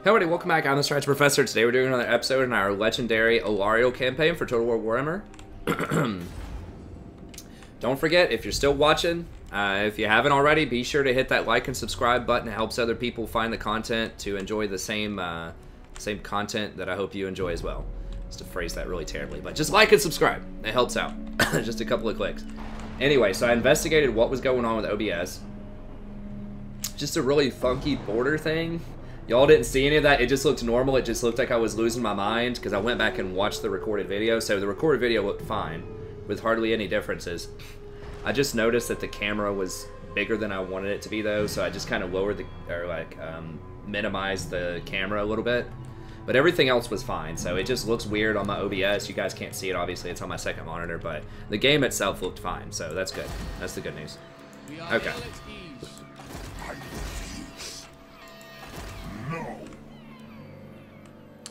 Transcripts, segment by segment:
Hey everybody, welcome back. I'm the Strides Professor. Today we're doing another episode in our legendary Alarielle campaign for Total War Warhammer. Don't forget, if you're still watching, if you haven't already, be sure to hit that like and subscribe button. It helps other people find the content to enjoy the same content that I hope you enjoy as well. Just to phrase that really terribly, but just like and subscribe. It helps out. Just a couple of clicks. Anyway, so I investigated what was going on with OBS. Just a really funky border thing. Y'all didn't see any of that. It just looked normal. It just looked like I was losing my mind because I went back and watched the recorded video. So the recorded video looked fine with hardly any differences. I just noticed that the camera was bigger than I wanted it to be though. So I just kind of lowered minimized the camera a little bit. But everything else was fine. So it just looks weird on my OBS. You guys can't see it, obviously. It's on my second monitor. But the game itself looked fine. So that's good. That's the good news. Okay.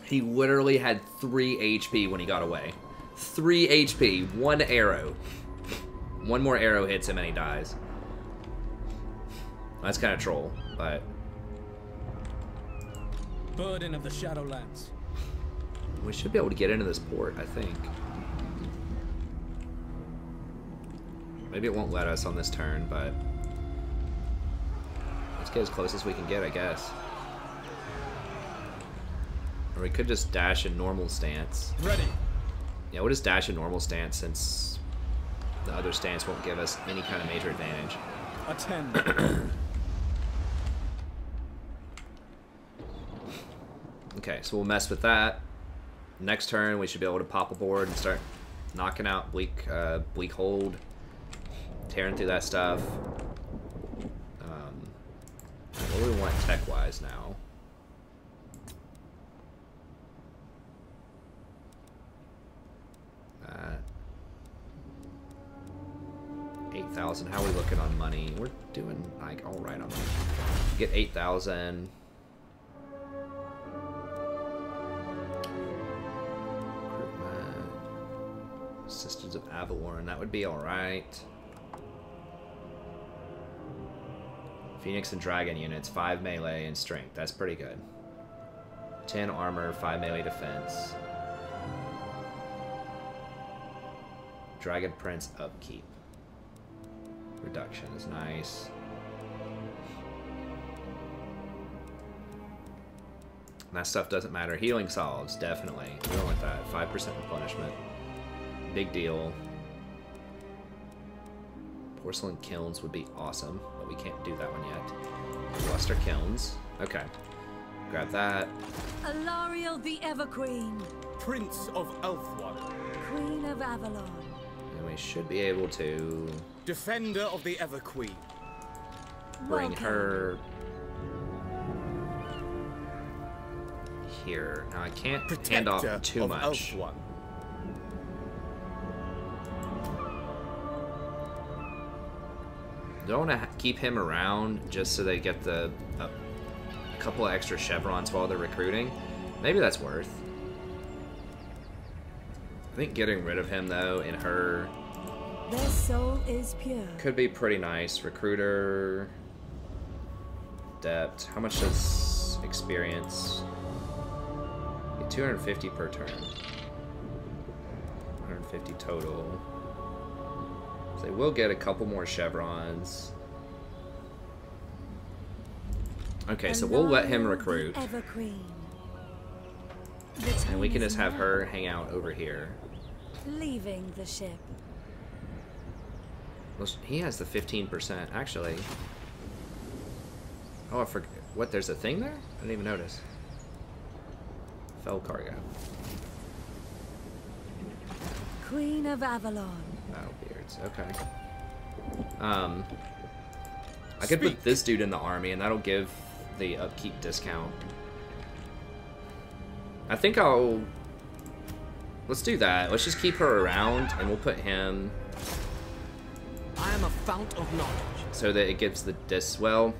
He literally had 3 HP when he got away. 3 HP, 1 arrow. One more arrow hits him and he dies. That's kind of troll, but... Burden of the Shadowlands. We should be able to get into this port, I think. Maybe it won't let us on this turn, but... let's get as close as we can get, I guess. Or we could just dash in normal stance. Ready. Yeah, we'll just dash in normal stance since the other stance won't give us any kind of major advantage. Attend. Okay, so we'll mess with that. Next turn, we should be able to pop a board and start knocking out Bleak Hold, tearing through that stuff. What do we want tech-wise now? 8,000. How are we looking on money? We're doing like all right on money. Get 8,000. Recruitment. Sisters of Avalorn. That would be all right. Phoenix and Dragon units. 5 melee and strength. That's pretty good. 10 armor, 5 melee defense. Dragon Prince upkeep. Reduction is nice. And that stuff doesn't matter. Healing solids, definitely. We don't want that. 5% replenishment. Big deal. Porcelain kilns would be awesome, but we can't do that one yet. We lost our kilns. Okay. Grab that. Alarielle the Everqueen. Prince of Elfward. Queen of Avalon. And we should be able to... Defender of the Everqueen. Bring her... here. Now I can't hand off too much. Elfward. Don't want to keep him around just so they get the couple of extra chevrons while they're recruiting. Maybe that's worth. I think getting rid of him though in her their soul is pure. Could be pretty nice. Recruiter, Adept. How much does experience? Get 250 per turn. 150 total. So they will get a couple more chevrons. Okay, so we'll let him recruit. And we can just have her hang out over here. Leaving the ship. Well, he has the 15%, actually. Oh, I forgot. What, there's a thing there? I didn't even notice. Fell cargo. Queen of Avalon. Battlebeards, okay. I could put this dude in the army, and that'll give the upkeep discount. I think I'll... let's do that. Let's just keep her around, and we'll put him... I am a fount of knowledge. So that it gives the well...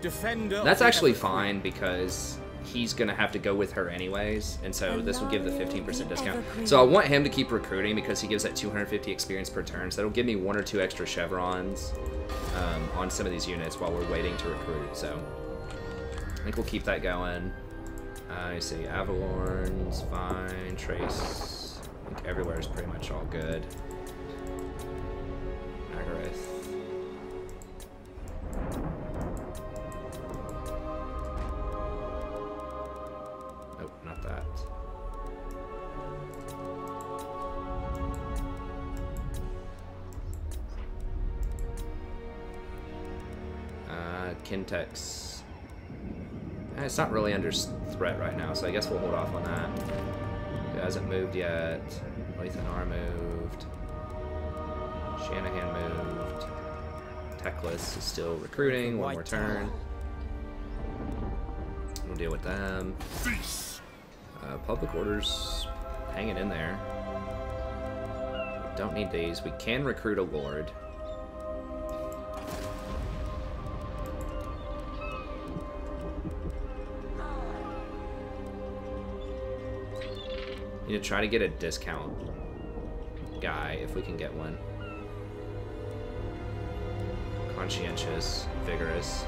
Defender. That's actually fine, because he's going to have to go with her anyways, and so this will give the 15% discount. So I want him to keep recruiting, because he gives that 250 experience per turn, so that'll give me 1 or 2 extra chevrons on some of these units while we're waiting to recruit, so... I think we'll keep that going. I see. Avalorn's fine. Trace. I think everywhere is pretty much all good. Agarith. Nope, not that. Kintex. It's not really under threat right now, so I guess we'll hold off on that. It hasn't moved yet. Lathanar moved. Shanahan moved. Teclis is still recruiting. One more turn. We'll deal with them. Public orders hanging in there. We don't need these. We can recruit a lord. Need to try to get a discount guy if we can get one. Conscientious, vigorous.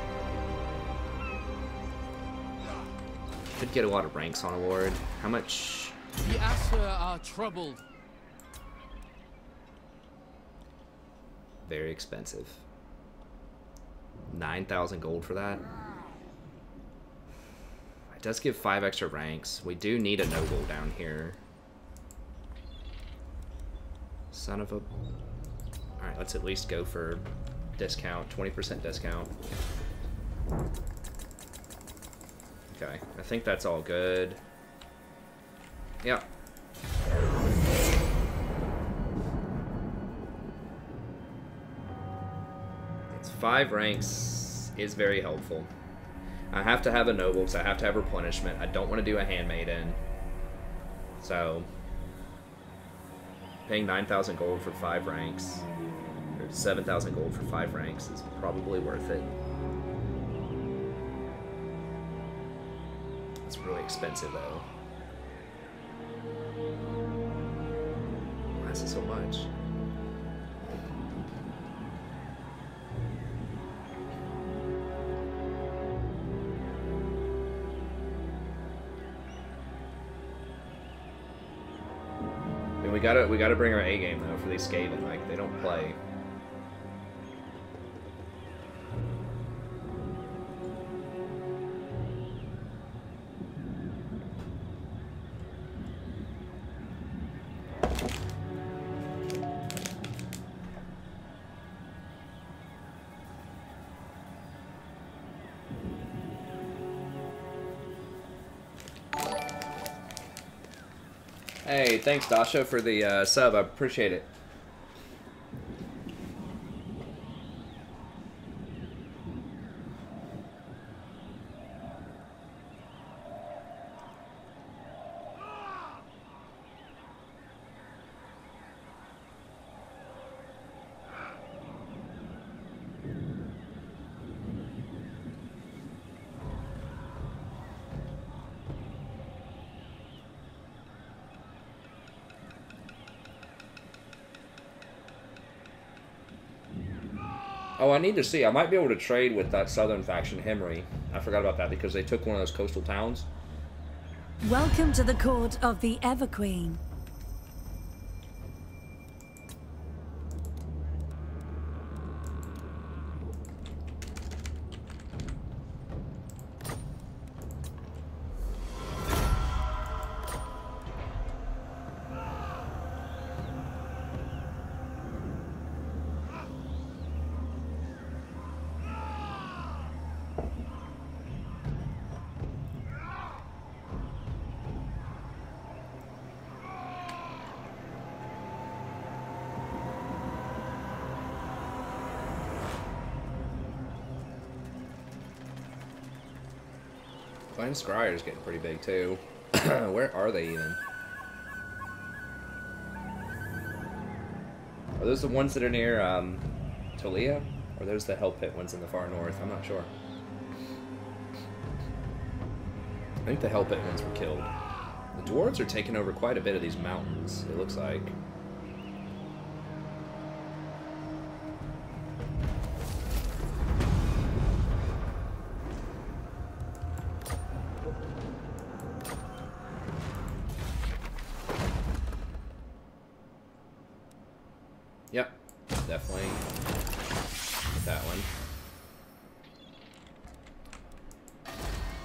Could get a lot of ranks on a lord. How much? The Asher are troubled. Very expensive. 9,000 gold for that. It does give 5 extra ranks. We do need a noble down here. Son of a... Alright, let's at least go for discount. 20% discount. Okay, I think that's all good. Yep. It's 5 ranks is very helpful. I have to have a noble because I have to have replenishment. I don't want to do a handmaiden. So... paying 9,000 gold for 5 ranks, or 7,000 gold for 5 ranks is probably worth it. It's really expensive though. Why is it so much? We gotta bring our A game though for these Skaven. Like, they don't play. Hey, thanks Dasha for the sub. I appreciate it. Oh, I need to see. I might be able to trade with that southern faction, Hemry. I forgot about that because they took one of those coastal towns. Welcome to the court of the Everqueen. Blind Scryer's getting pretty big too. Where are they even? Are those the ones that are near Talia? Or are those the Hell Pit ones in the far north? I'm not sure. I think the Hell Pit ones were killed. The dwarves are taking over quite a bit of these mountains, it looks like. Yep, definitely that one.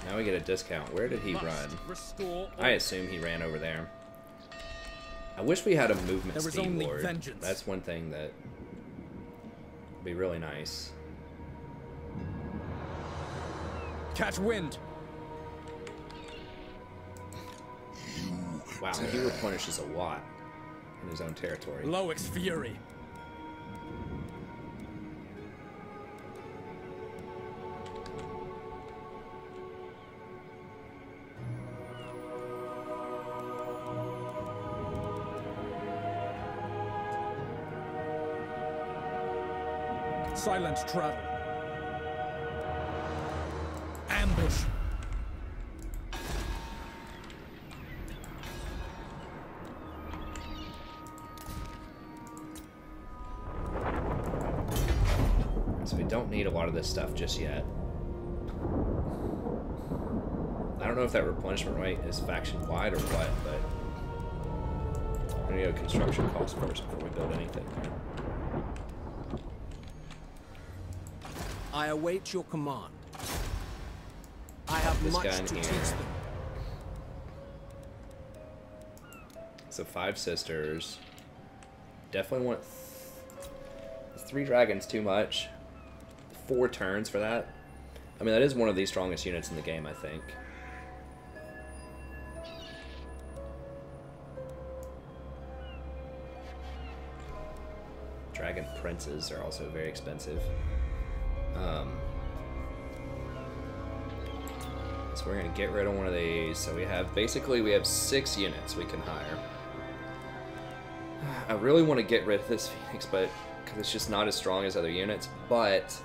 Now we get a discount. Where did he run? I assume he ran over there. I wish we had a movement speed lord. That's one thing that would be really nice. Catch wind. Wow, he replenishes a lot in his own territory. Loic's fury. Silent travel. Ambush. So we don't need a lot of this stuff just yet. I don't know if that replenishment rate is faction wide or what, but I'm gonna go construction cost first before we build anything. I await your command. I have This much guy in to here. teach them. So 5 sisters. Definitely want 3 dragons too much. 4 turns for that. I mean, that is one of the strongest units in the game, I think. Dragon princes are also very expensive. So we're gonna get rid of one of these. So we have, basically we have 6 units we can hire. I really want to get rid of this Phoenix, but because it's just not as strong as other units. But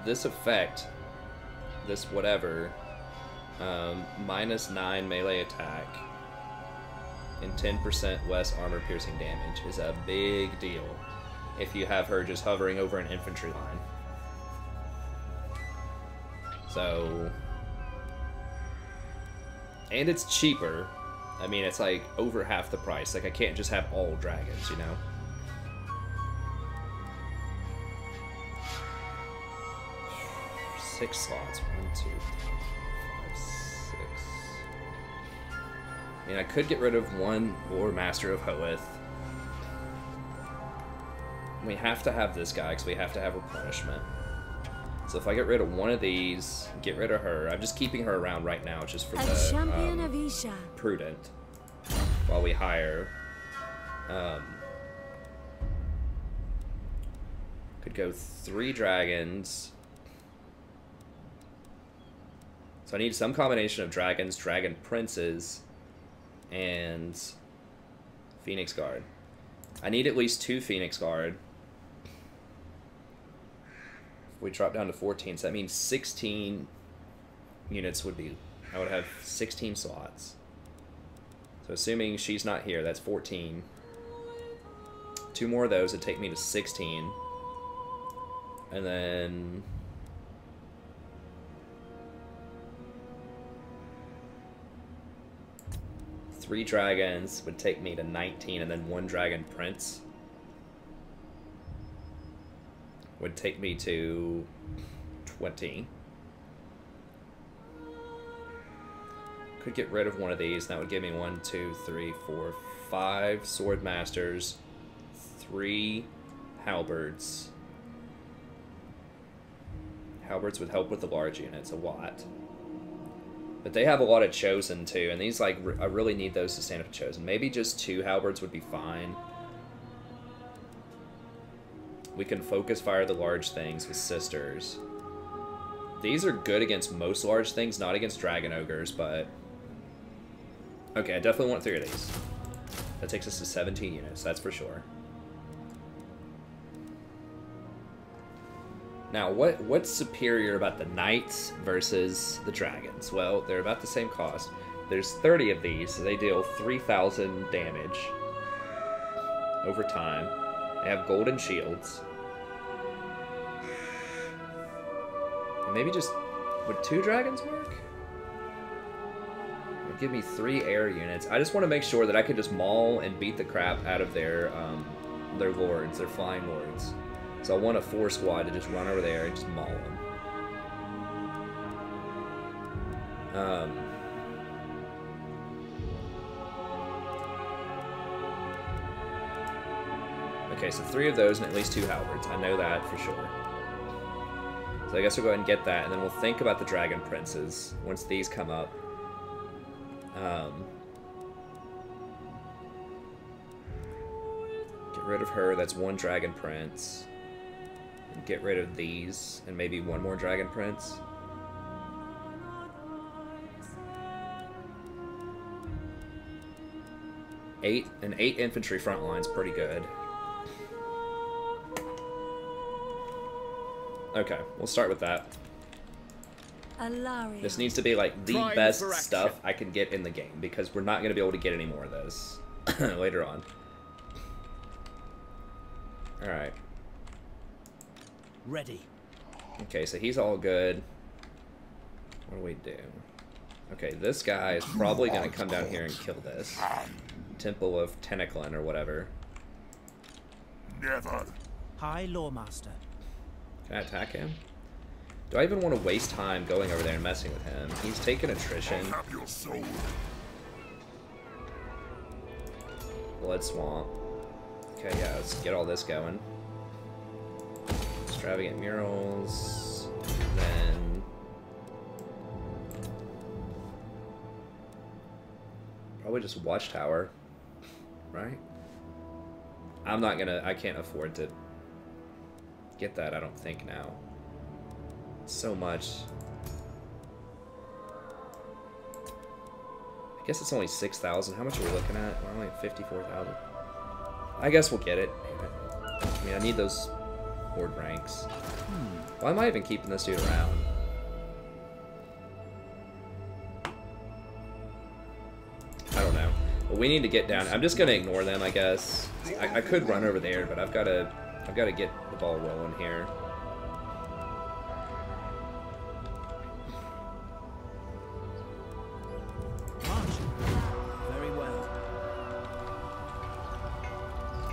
this effect, this whatever, -9 melee attack and 10% less armor piercing damage is a big deal if you have her just hovering over an infantry line. So, and it's cheaper. I mean, it's like over half the price. Like, I can't just have all dragons, you know? Six slots. 1, 2, 3, 4, 5, 6. I mean, I could get rid of one Lord Master of Hoeth. We have to have this guy because we have to have replenishment. So if I get rid of one of these, get rid of her. I'm just keeping her around right now just for the prudent while we hire. Could go 3 dragons. So I need some combination of dragons, dragon princes, and Phoenix Guard. I need at least 2 Phoenix Guard. We drop down to 14, so that means 16 units would be, I would have 16 slots. So assuming she's not here, that's 14. 2 more of those would take me to 16. And then three dragons would take me to 19, and then 1 dragon prince would take me to 20. Could get rid of one of these, and that would give me 1, 2, 3, 4, 5 sword masters, 3 halberds. Halberds would help with the large units a lot. But they have a lot of chosen too, and these, like, I really need those to stand up to chosen. Maybe just 2 halberds would be fine. We can focus fire the large things with sisters. These are good against most large things, not against dragon ogres, but... Okay, I definitely want 3 of these. That takes us to 17 units, that's for sure. Now, what's superior about the knights versus the dragons? Well, they're about the same cost. There's 30 of these, so they deal 3,000 damage over time. They have golden shields. And maybe just... Would 2 dragons work? It would give me 3 air units. I just want to make sure that I can just maul and beat the crap out of their their lords, their flying lords. So I want a 4 squad to just run over there and just maul them. Okay, so 3 of those and at least 2 halberds. I know that for sure. So I guess we'll go ahead and get that, and then we'll think about the dragon princes once these come up. Get rid of her. That's 1 dragon prince. And get rid of these, and maybe 1 more dragon prince. An 8 infantry front line's pretty good. Okay, we'll start with that. Alarielle. This needs to be like the best stuff I can get in the game, because we're not going to be able to get any more of this later on. Alright. Ready. Okay, so he's all good. What do we do? Okay, this guy is probably going to come down here and kill this. Temple of Tentaclin or whatever. Never. High Lawmaster. Can I attack him? Do I even want to waste time going over there and messing with him? He's taking attrition. Have your soul. Blood Swamp. Okay, yeah, let's get all this going. Extravagant Murals. Then... probably just Watchtower. Right? I'm not gonna... I can't afford to get that, I don't think, now. So much. I guess it's only 6,000. How much are we looking at? We're only at 54,000. I guess we'll get it. I mean, I need those horde ranks. Why am I even keeping this dude around? I don't know. But we need to get down. I'm just gonna ignore them, I guess. I could run over there, but I've got to get the ball rolling here. Very well.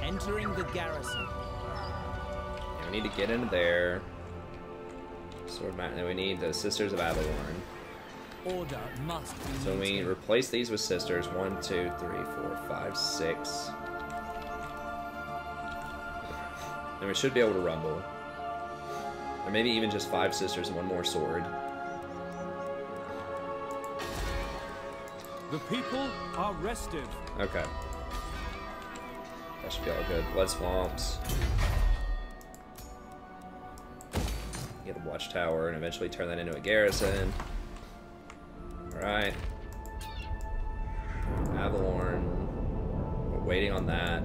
Entering the garrison. Yeah, we need to get into there. Sword Mountain. And we need the Sisters of Avalorn. Order must be So we maintained. replace these with Sisters. 1, 2, 3, 4, 5, 6. And we should be able to rumble. Or maybe even just 5 Sisters and 1 more sword. The people are restive. Okay. That should be all good. Blood Swamps. Get a Watchtower and eventually turn that into a garrison. Alright. Avalorn. We're waiting on that.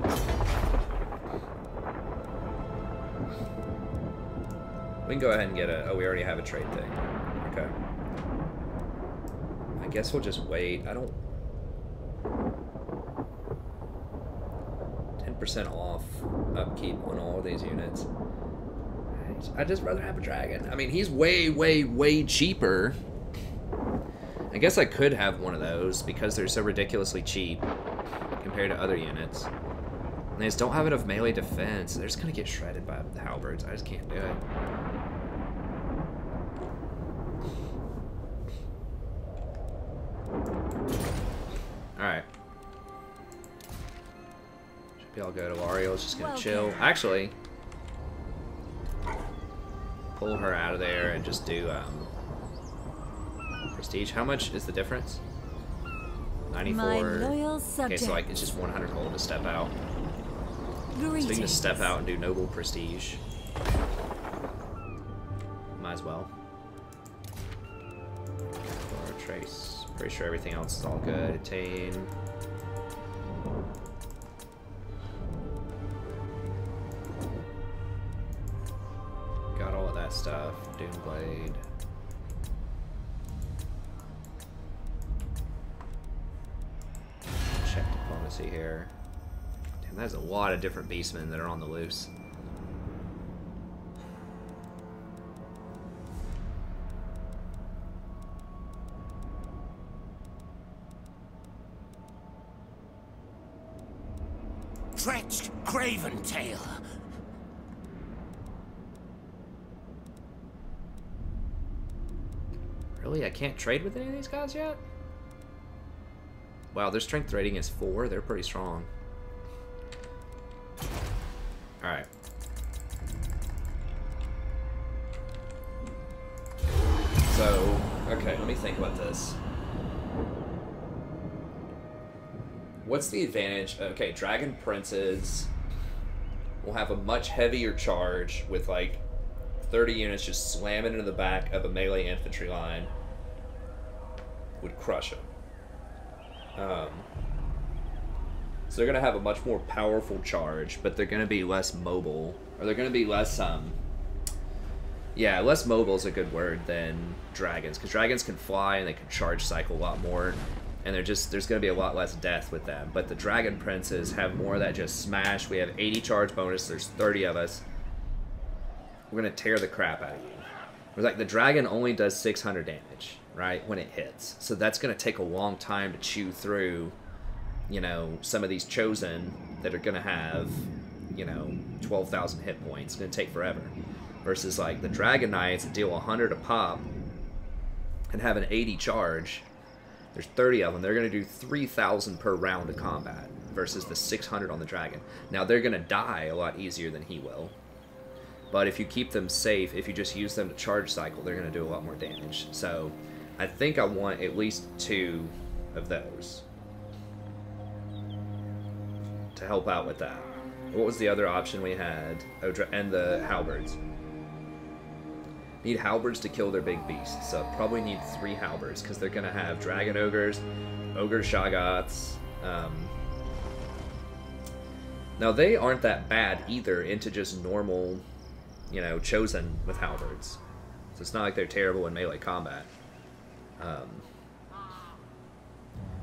We can go ahead and get a... oh, we already have a trade thing. Okay. I guess we'll just wait. I don't... 10% off upkeep on all of these units. I'd just rather have a dragon. I mean, he's way, way, way cheaper. I guess I could have one of those because they're so ridiculously cheap compared to other units. And they just don't have enough melee defense. They're just going to get shredded by the halberds. I just can't do it. Alright. Should be all good. Alarielle's just going to chill. Actually, pull her out of there and just do prestige. How much is the difference? 94. My loyal Okay, so like it's just 100 gold to step out. So we can just step out and do noble prestige. Might as well. Or trace. Pretty sure everything else is all good. Attain. Got all of that stuff. Doomblade. Check diplomacy here. Damn, there's a lot of different beastmen that are on the loose. stretched, craven tail. Really? I can't trade with any of these guys yet? Wow, their strength rating is 4. They're pretty strong. Alright. So, okay, let me think about this. What's the advantage? Okay, Dragon Princes will have a much heavier charge with like 30 units just slamming into the back of a melee infantry line. Would crush them. So they're going to have a much more powerful charge, but they're going to be less mobile. Or they're going to be less, yeah, less mobile is a good word than dragons. Because dragons can fly and they can charge cycle a lot more. And there's going to be a lot less death with them. But the Dragon Princes have more of that just smash. We have 80 charge bonus. There's 30 of us. We're going to tear the crap out of you. It's like the dragon only does 600 damage, right, when it hits. So that's going to take a long time to chew through, you know, some of these chosen that are going to have, you know, 12,000 hit points. It's going to take forever. Versus like the Dragon Knights that deal 100 a pop and have an 80 charge. There's 30 of them. They're going to do 3,000 per round of combat versus the 600 on the dragon. Now, they're going to die a lot easier than he will. But if you keep them safe, if you just use them to charge cycle, they're going to do a lot more damage. So I think I want at least 2 of those to help out with that. What was the other option we had? Oh, and the halberds. Need halberds to kill their big beasts, so probably need 3 halberds because they're going to have dragon ogres, ogre shoggoths. Now they aren't that bad either into just normal, you know, chosen with halberds. So it's not like they're terrible in melee combat.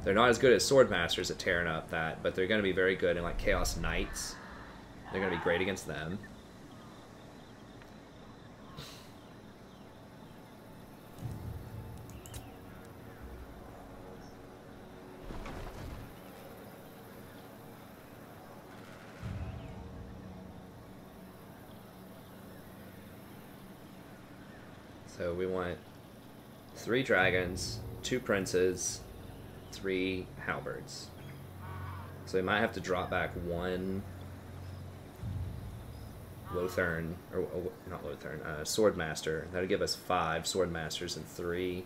They're not as good as sword masters at tearing up that, but they're going to be very good in like chaos knights. They're going to be great against them. So we want 3 dragons, 2 princes, 3 halberds. So we might have to drop back 1 Lothern, or not Lothern, Swordmaster. That'll give us 5 Swordmasters and 3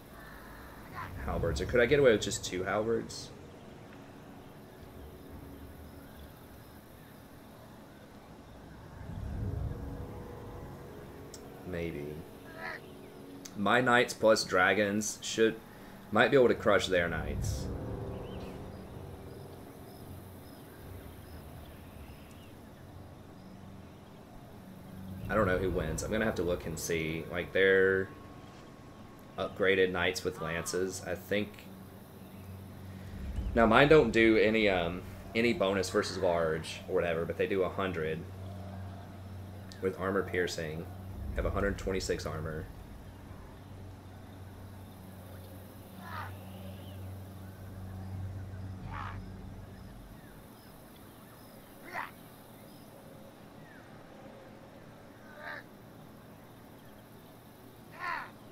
halberds. Or could I get away with just 2 halberds? Maybe. My knights plus dragons might be able to crush their knights. I don't know who wins. I'm gonna have to look and see. Like their upgraded knights with lances, I think. Now mine don't do any bonus versus large or whatever, but they do 100 with armor piercing. Have 126 armor.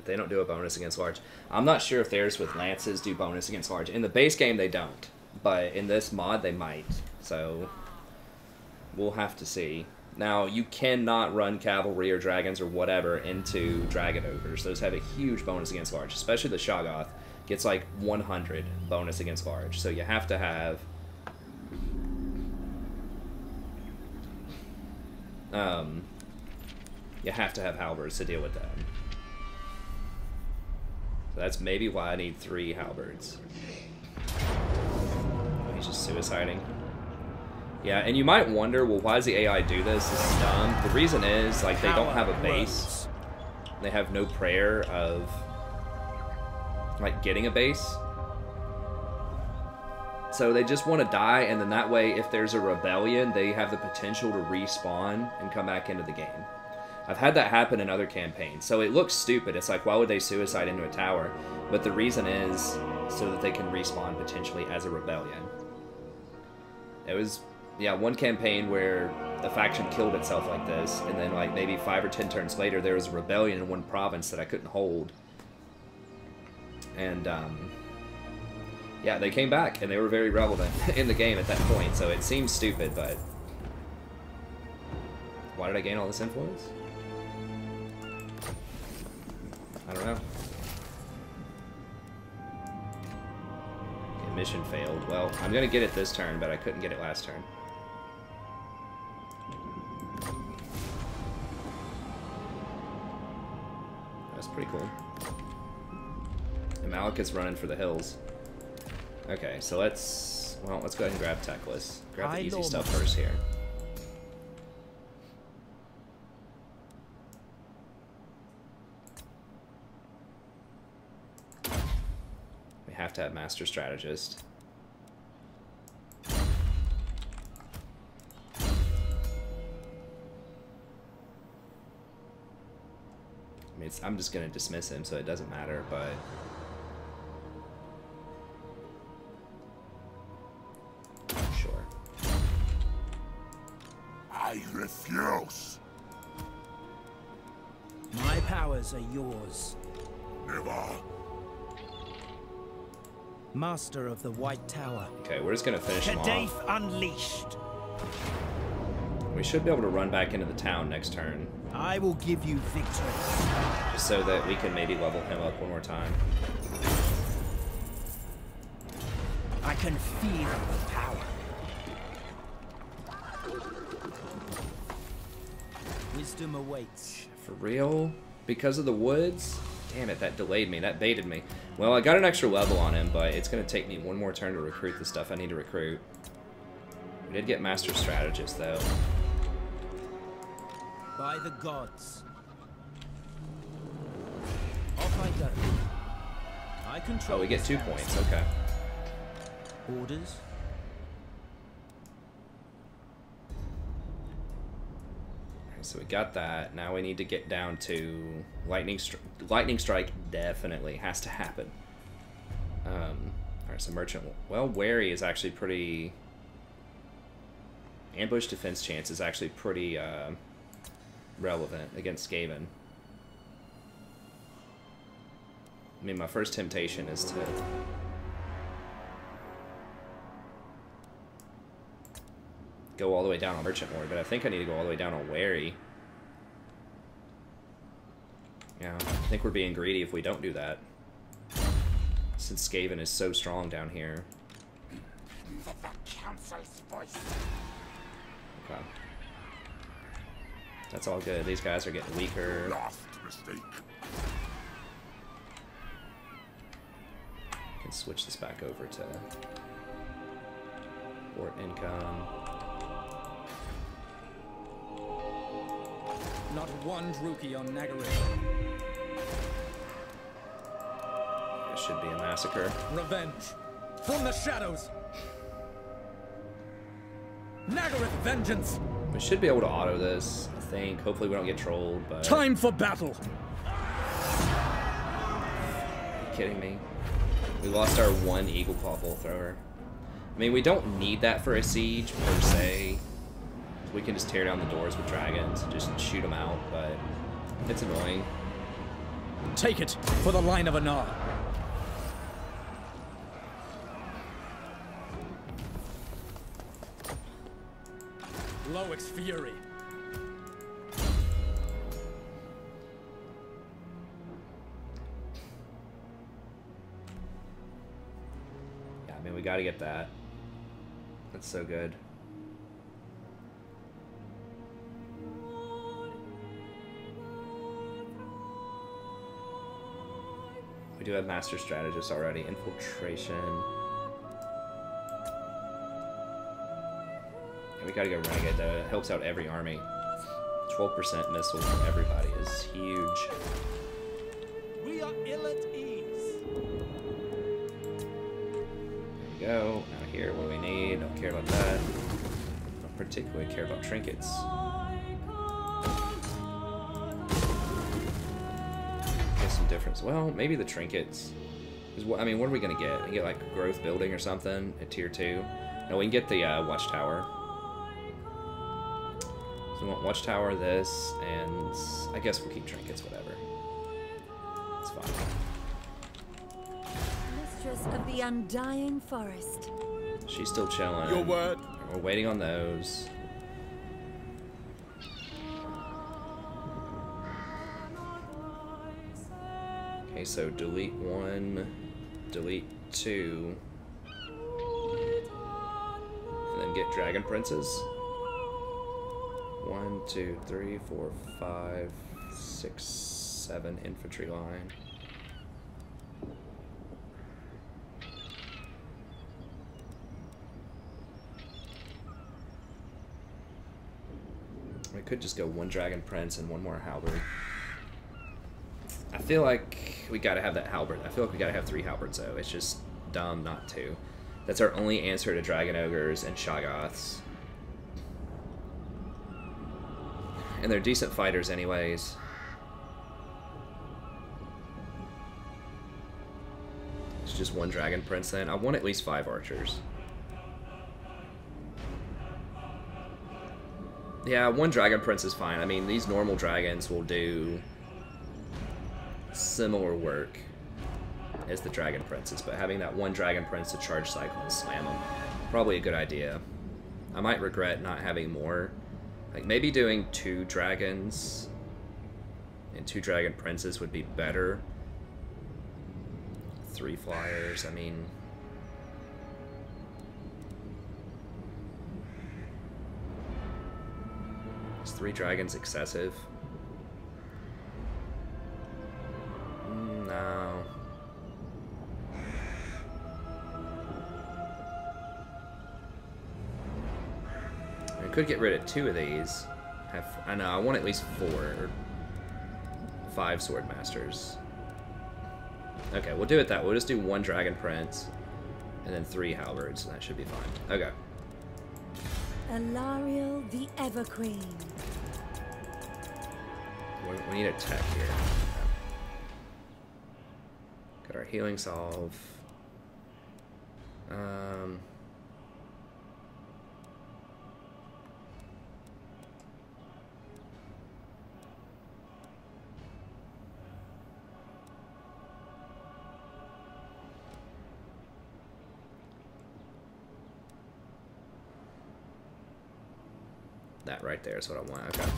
They don't do a bonus against large. I'm not sure if theirs with lances do bonus against large. In the base game, they don't. But in this mod, they might. So, we'll have to see. Now, you cannot run cavalry or dragons or whatever into dragon ogres. Those have a huge bonus against large. Especially the Shoggoth gets like 100 bonus against large. So you have to have... you have to have halberds to deal with them. So that's maybe why I need 3 halberds. Oh, he's just suiciding. Yeah, and you might wonder, well, why does the AI do this? This is dumb. The reason is, like, they don't have a base. They have no prayer of, like, getting a base. So they just want to die, and then that way, if there's a rebellion, they have the potential to respawn and come back into the game. I've had that happen in other campaigns. So it looks stupid. It's like, why would they suicide into a tower? But the reason is so that they can respawn potentially as a rebellion. It was yeah, one campaign where a faction killed itself like this, and then like maybe 5 or 10 turns later, there was a rebellion in one province that I couldn't hold, and yeah, they came back, and they were very relevant in the game at that point. So it seems stupid, but why did I gain all this influence? I don't know. Okay, mission failed. Well, I'm gonna get it this turn, but I couldn't get it last turn. That's pretty cool. And Malekith's running for the hills. Okay, so let's go ahead and grab tech list. Grab the easy stuff first here. We have to have Master Strategist. I mean, I'm just gonna dismiss him, so it doesn't matter, but sure. I refuse. My powers are yours. Never. Master of the White Tower. Okay, we're just gonna finish him Kadaith off. unleashed. We should be able to run back into the town next turn, I will give you victory. just so that we can maybe level him up one more time. I can feel the power. Wisdom awaits. For real? Because of the woods? Damn it, that delayed me. That baited me. Well, I got an extra level on him, but it's going to take me one more turn to recruit the stuff I need to recruit. We did get Master Strategist, though. By the gods. Off I go. I control. Oh, we get 2 points. Okay. Orders. So we got that. Now we need to get down to lightning strike. Definitely has to happen. All right, so merchant. Well, wary is actually pretty. Ambush defense chance is actually pretty relevant against Skaven. I mean, my first temptation is to go all the way down on Merchant Ward, but I think I need to go all the way down on Wary. Yeah, I think we're being greedy if we don't do that, since Skaven is so strong down here. The council's voice. Okay. That's all good. These guys are getting weaker. Last mistake. Can switch this back over to Fort Income. Not one Druki on Nagaryth. It should be a massacre. Revenge from the shadows. Nagaryth vengeance. We should be able to auto this, I think. Hopefully we don't get trolled, but... Time for battle. Are you kidding me? We lost our one Eagle Claw Bolt Thrower. I mean, we don't need that for a siege, per se. We can just tear down the doors with dragons and just shoot them out, but it's annoying. Take it for the line of Anar. Loic's fury. Yeah, I mean, we gotta get that. That's so good. We do have Master Strategist already. Infiltration. And we gotta go Renegade though. It helps out every army. 12% missile from everybody is huge. We are ill at ease. There we go. Now here, what do we need? Don't care about that. Don't particularly care about trinkets. Some difference. Well, maybe the trinkets. I mean, what are we gonna get? We get like growth building or something at tier 2. No, we can get the watchtower. So we want Watchtower, this, and I guess we'll keep trinkets, whatever. It's fine. Mistress of the Undying Forest. She's still chilling. Your word. We're waiting on those. Okay, so delete 1, delete 2, and then get Dragon Princes. 1, 2, 3, 4, 5, 6, 7 infantry line. We could just go 1 Dragon Prince and 1 more halberd. I feel like we gotta have that halberd. I feel like we gotta have 3 halberds though. It's just dumb not to. That's our only answer to Dragon Ogres and Shoggoths. And they're decent fighters anyways. It's just 1 Dragon Prince then. I want at least 5 archers. Yeah, 1 Dragon Prince is fine. I mean, these normal dragons will do similar work as the Dragon Princes, but having that 1 Dragon Prince to charge cycle and slam them, probably a good idea. I might regret not having more. Like, maybe doing 2 dragons and 2 Dragon Princes would be better. 3 flyers, I mean... Is 3 dragons excessive? No. I could get rid of 2 of these. I know, I want at least 4 or 5 sword masters. Okay, we'll do it that way. We'll just do 1 Dragon Prince and then 3 halberds, and that should be fine. Okay. Alarielle the Everqueen. We need a tech here. Got our healing salve. That right there is what I want. Okay.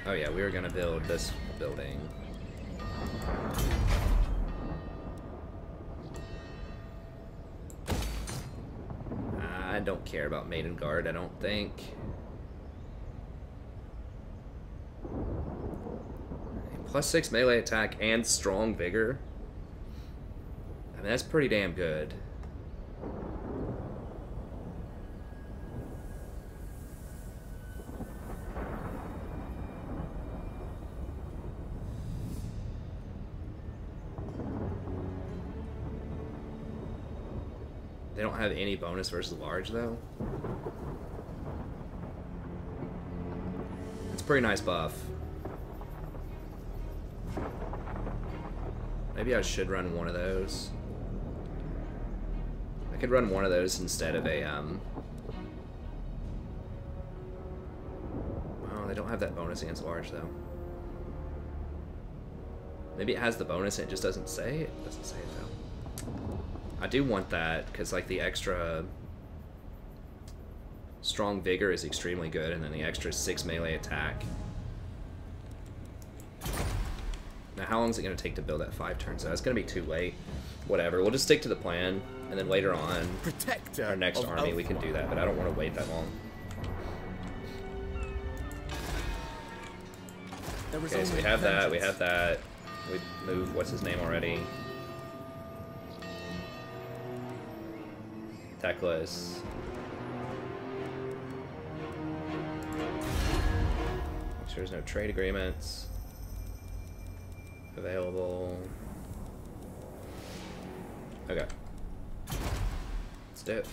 Oh yeah, we were gonna build this building. I don't care about Maiden Guard, I don't think. +6 melee attack and strong vigor. I mean, that's pretty damn good. They don't have any bonus versus large, though. It's a pretty nice buff. Maybe I should run one of those. I could run one of those instead of a, Oh, they don't have that bonus against large, though. Maybe it has the bonus and it just doesn't say it. It doesn't say it, though. I do want that, because, like, the extra strong vigor is extremely good, and then the extra 6 melee attack. Now, how long is it going to take to build that 5 turns? So that's going to be too late. Whatever, we'll just stick to the plan, and then later on, Protector our next army, we can do that, but I don't want to wait that long. Okay, so we have that, we have that. We moved, what's his name already? Techless. Make sure there's no trade agreements available. Okay. Let's do it.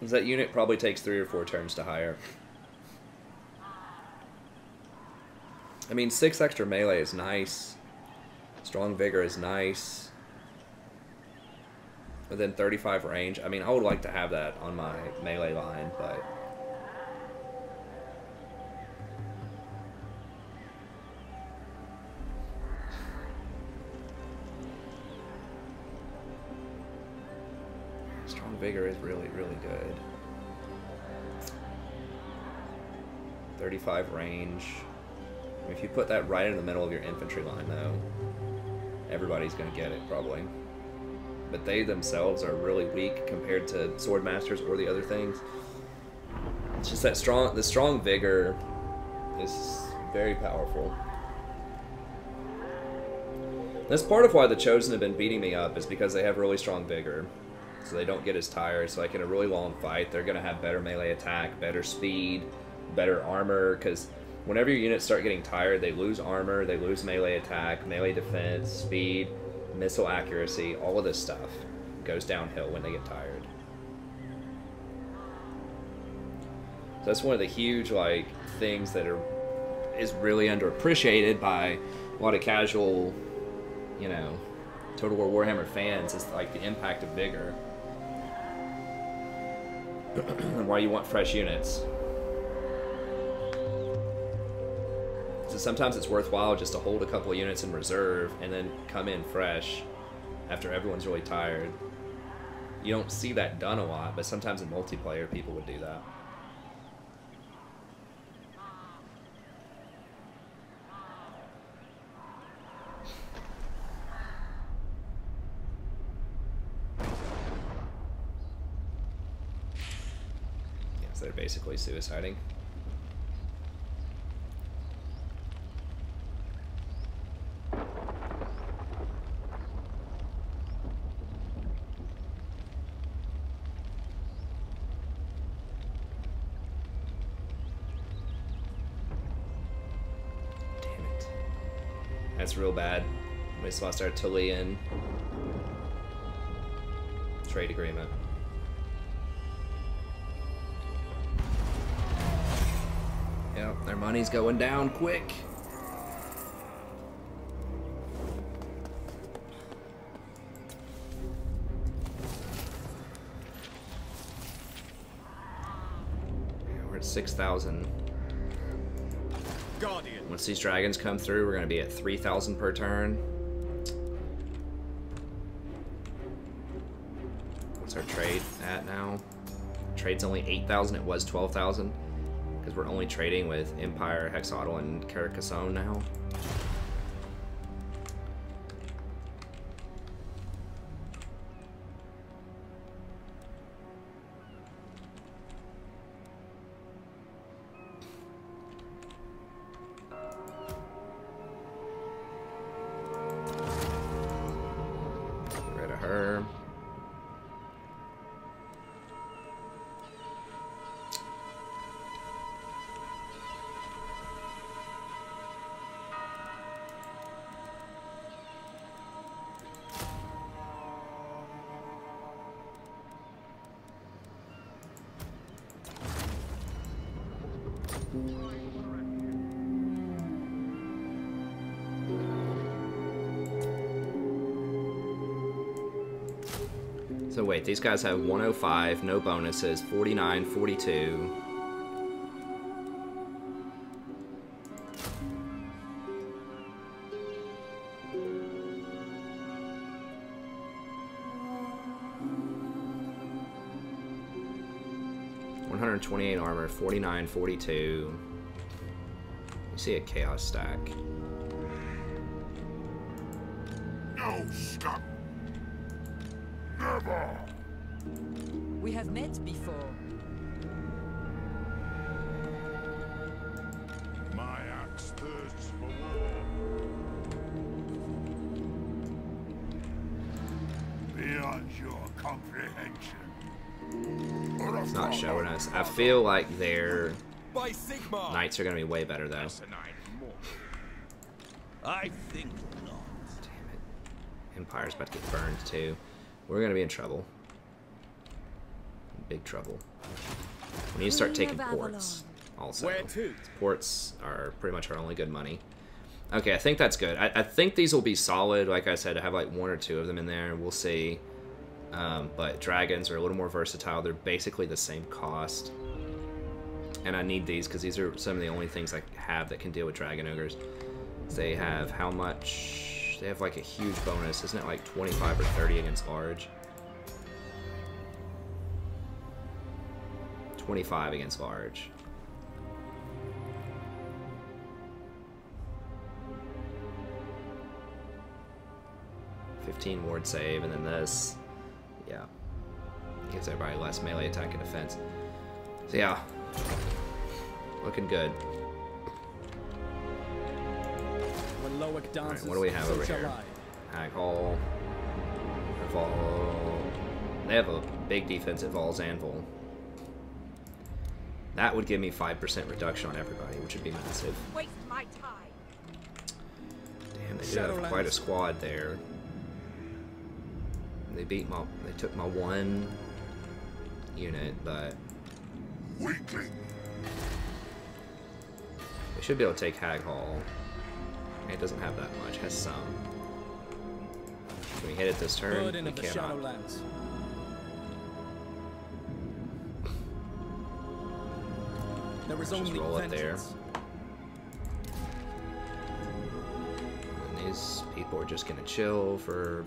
Is that unit probably takes 3 or 4 turns to hire. I mean, 6 extra melee is nice. Strong vigor is nice. But then 35 range. I mean, I would like to have that on my melee line, but... Strong vigor is really, really good. 35 range. If you put that right in the middle of your infantry line, though, everybody's going to get it, probably. But they themselves are really weak compared to Swordmasters or the other things. It's just that the strong vigor is very powerful. That's part of why the Chosen have been beating me up, is because they have really strong vigor. So they don't get as tired. So like in a really long fight, they're going to have better melee attack, better speed, better armor, because whenever your units start getting tired, they lose armor, they lose melee attack, melee defense, speed, missile accuracy, all of this stuff goes downhill when they get tired. So that's one of the huge like things that is really underappreciated by a lot of casual, you know, Total War Warhammer fans, is like the impact of vigor. And why you want fresh units. So sometimes it's worthwhile just to hold a couple of units in reserve and then come in fresh after everyone's really tired. You don't see that done a lot, but sometimes in multiplayer people would do that. Yes, they're basically suiciding. That's real bad. We just lost our Tullian trade agreement. Yep, their money's going down quick. Yeah, we're at 6,000. Guardian. Once these dragons come through, we're going to be at 3,000 per turn. What's our trade at now? Trade's only 8,000. It was 12,000. Because we're only trading with Empire, Hexatl, and Carcassonne now. So wait, these guys have 105, no bonuses, 49, 42. $128 armor, 49, 42. You see a chaos stack. No scum! Never! We have met before. My axe thirsts for war. Beyond your comprehension. It's not showing us. I feel like their By Sigmar. knights are going to be way better, though. I think not. Damn it. Empire's about to get burned, too. We're going to be in trouble. Big trouble. We need to start Queen taking of ports. Also, Where to? ports are pretty much our only good money. Okay, I think that's good. I think these will be solid. Like I said, I have like 1 or 2 of them in there. We'll see. But dragons are a little more versatile. They're basically the same cost. And I need these because these are some of the only things I have that can deal with dragon ogres. They have how much? They have like a huge bonus. Isn't it like 25 or 30 against large? 25 against large. $15 ward save, and then this, yeah, gives everybody less melee attack and defense. So yeah, looking good. When Loic dances, Alright, what do we have so over shall here? I. Hag Hall, Vol. They have a big defensive Vol's Anvil. That would give me 5% reduction on everybody, which would be massive. Waste my time. Damn, they do have quite a squad there. They took my 1 unit, but Weakling. we should be able to take Hag Hall. It doesn't have that much, it has some. Can we hit it this turn? Burden We of the cannot. Shadowlands. There is Just only roll it there. vengeance. And these people are just gonna chill for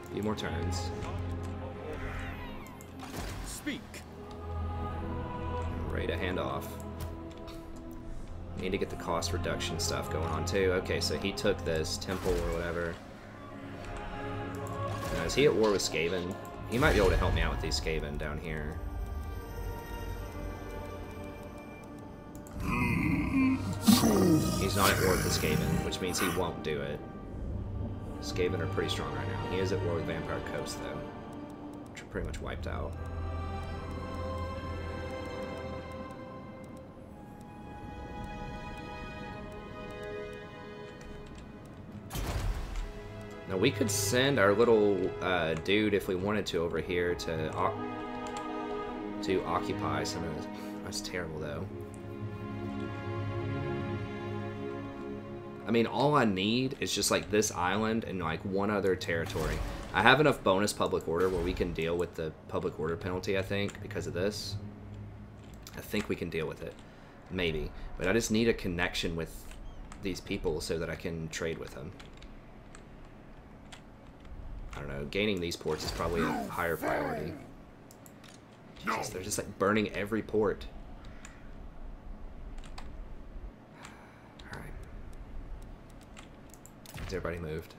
a few more turns. Speak. Ready to hand off. Need to get the cost reduction stuff going on too. Okay, so he took this temple or whatever. Now, is he at war with Skaven? He might be able to help me out with these Skaven down here. He's not at war with the Skaven, which means he won't do it. Skaven are pretty strong right now. He is at war with Vampire Coast though, which are pretty much wiped out. Now we could send our little dude if we wanted to over here to occupy some of this. That's terrible though. I mean, all I need is just like this island and like 1 other territory. I have enough bonus public order where we can deal with the public order penalty, I think, because of this. I think we can deal with it. Maybe. But I just need a connection with these people so that I can trade with them. I don't know, gaining these ports is probably a higher priority. Jesus, they're just like burning every port. Alright. Has everybody moved?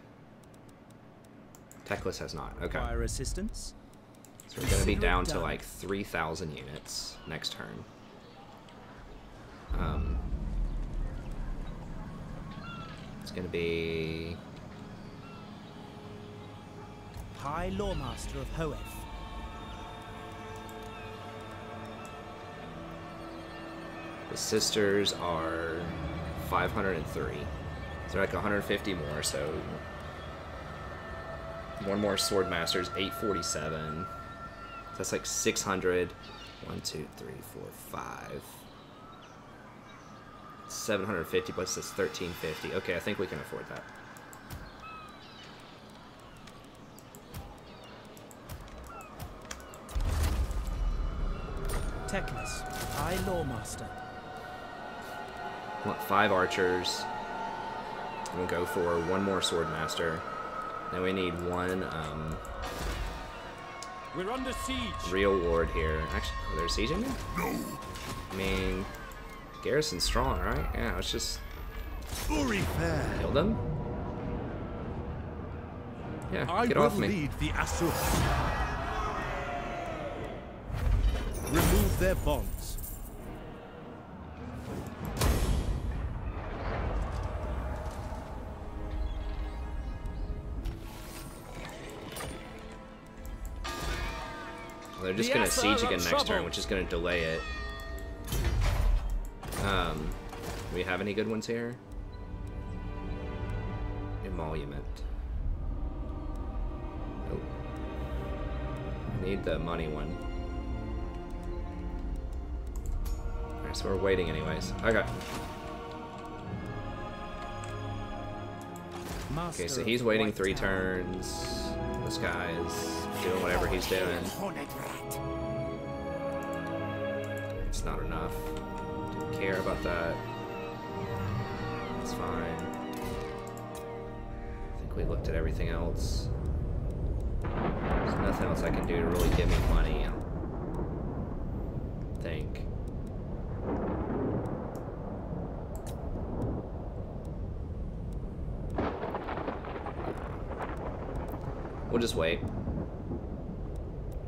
Techless has not. Okay. Fire assistance. So we're gonna be down to like 3,000 units next turn. It's gonna be High Lawmaster of Hoeth. the sisters are 503. So they're like 150 more, so 1 more sword masters, 847. So that's like 600. 1, 2, 3, 4, 5. 750 plus this 1350. Okay, I think we can afford that. Techness. High Lawmaster. I want 5 archers. We'll go for 1 more sword master. Then we need 1 We're under siege. real ward here. Actually, oh, they're sieging me? No. I mean, garrison's strong, right? Yeah, let's just kill them. Yeah, get off me. lead the Assault. Remove their bonds. They're just gonna siege again next turn, which is gonna delay it. Do we have any good ones here? Emolument. Nope. I need the money one. Alright, so we're waiting anyways. Okay. Okay, so he's waiting 3 turns. This guy's doing whatever he's doing. It's not enough. Don't care about that. It's fine. I think we looked at everything else. There's nothing else I can do to really give me money, I don't think. We'll just wait.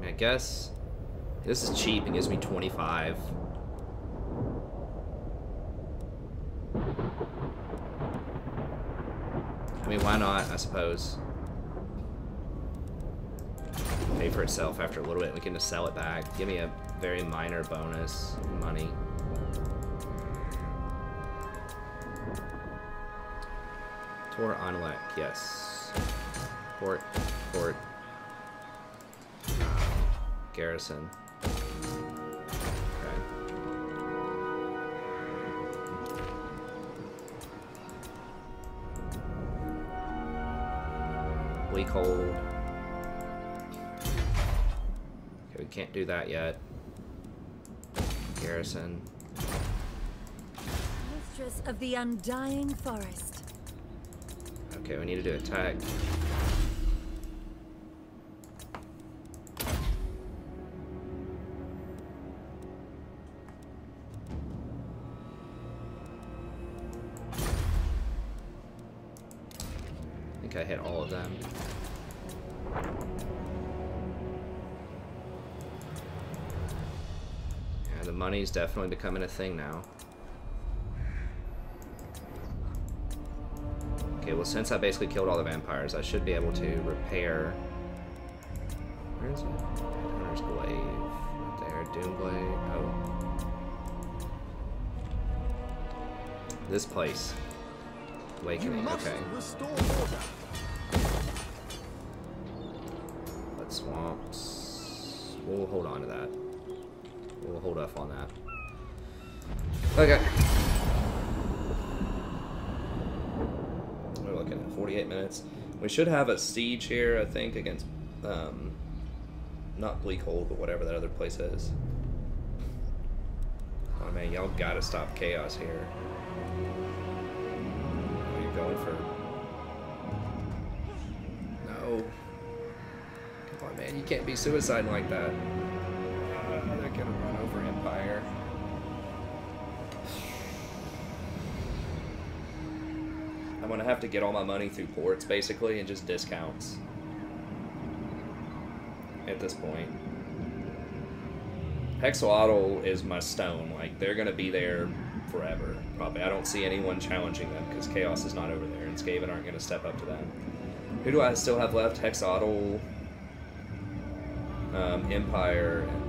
I guess this is cheap. It gives me 25. I mean, why not, I suppose. Pay for itself after a little bit. We can just sell it back. Give me a very minor bonus money. Tor Anlek, yes. Port. Garrison. Okay. Bleak hold. Okay, we can't do that yet. Garrison. Mistress of the Undying Forest. Okay, we need to do attack. I hit all of them. Yeah, the money's definitely becoming a thing now. Okay, well, since I basically killed all the vampires, I should be able to repair. Where is it? Headhunter's Glaive. Right there. Doomblade. Oh. This place. Awakening. Okay. Let's swamps. We'll hold on to that. We'll hold off on that. Okay. We're looking at 48 minutes. We should have a siege here, I think, against not Bleakhold, but whatever that other place is. Oh man, y'all gotta stop chaos here. Are you going for? No. Come on, man, you can't be suiciding like that. They're gonna run over Empire. I'm gonna have to get all my money through ports, basically, and just discounts. At this point. Hexawaddle is my stone. Like, they're gonna be there forever, probably. I don't see anyone challenging them, because Chaos is not over there, and Skaven aren't gonna step up to them. Who do I still have left? Hexawaddle, Empire, and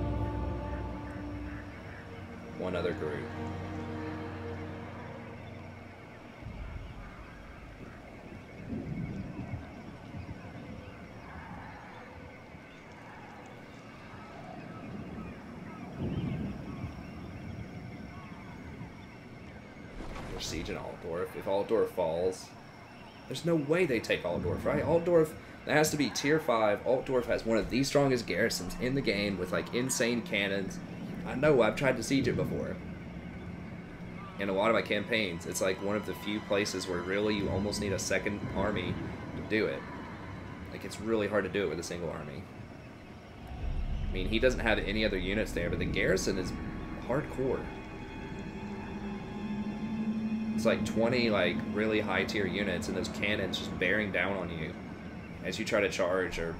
one other group. We're sieging Altdorf. If Altdorf falls, there's no way they take Altdorf, right? Altdorf, that has to be tier 5. Altdorf has one of the strongest garrisons in the game with like insane cannons. I know, I've tried to siege it before. In a lot of my campaigns, it's like one of the few places where really you almost need a second army to do it. Like, it's really hard to do it with a single army. I mean, he doesn't have any other units there, but the garrison is hardcore. It's like 20 like really high tier units, and those cannons just bearing down on you as you try to charge are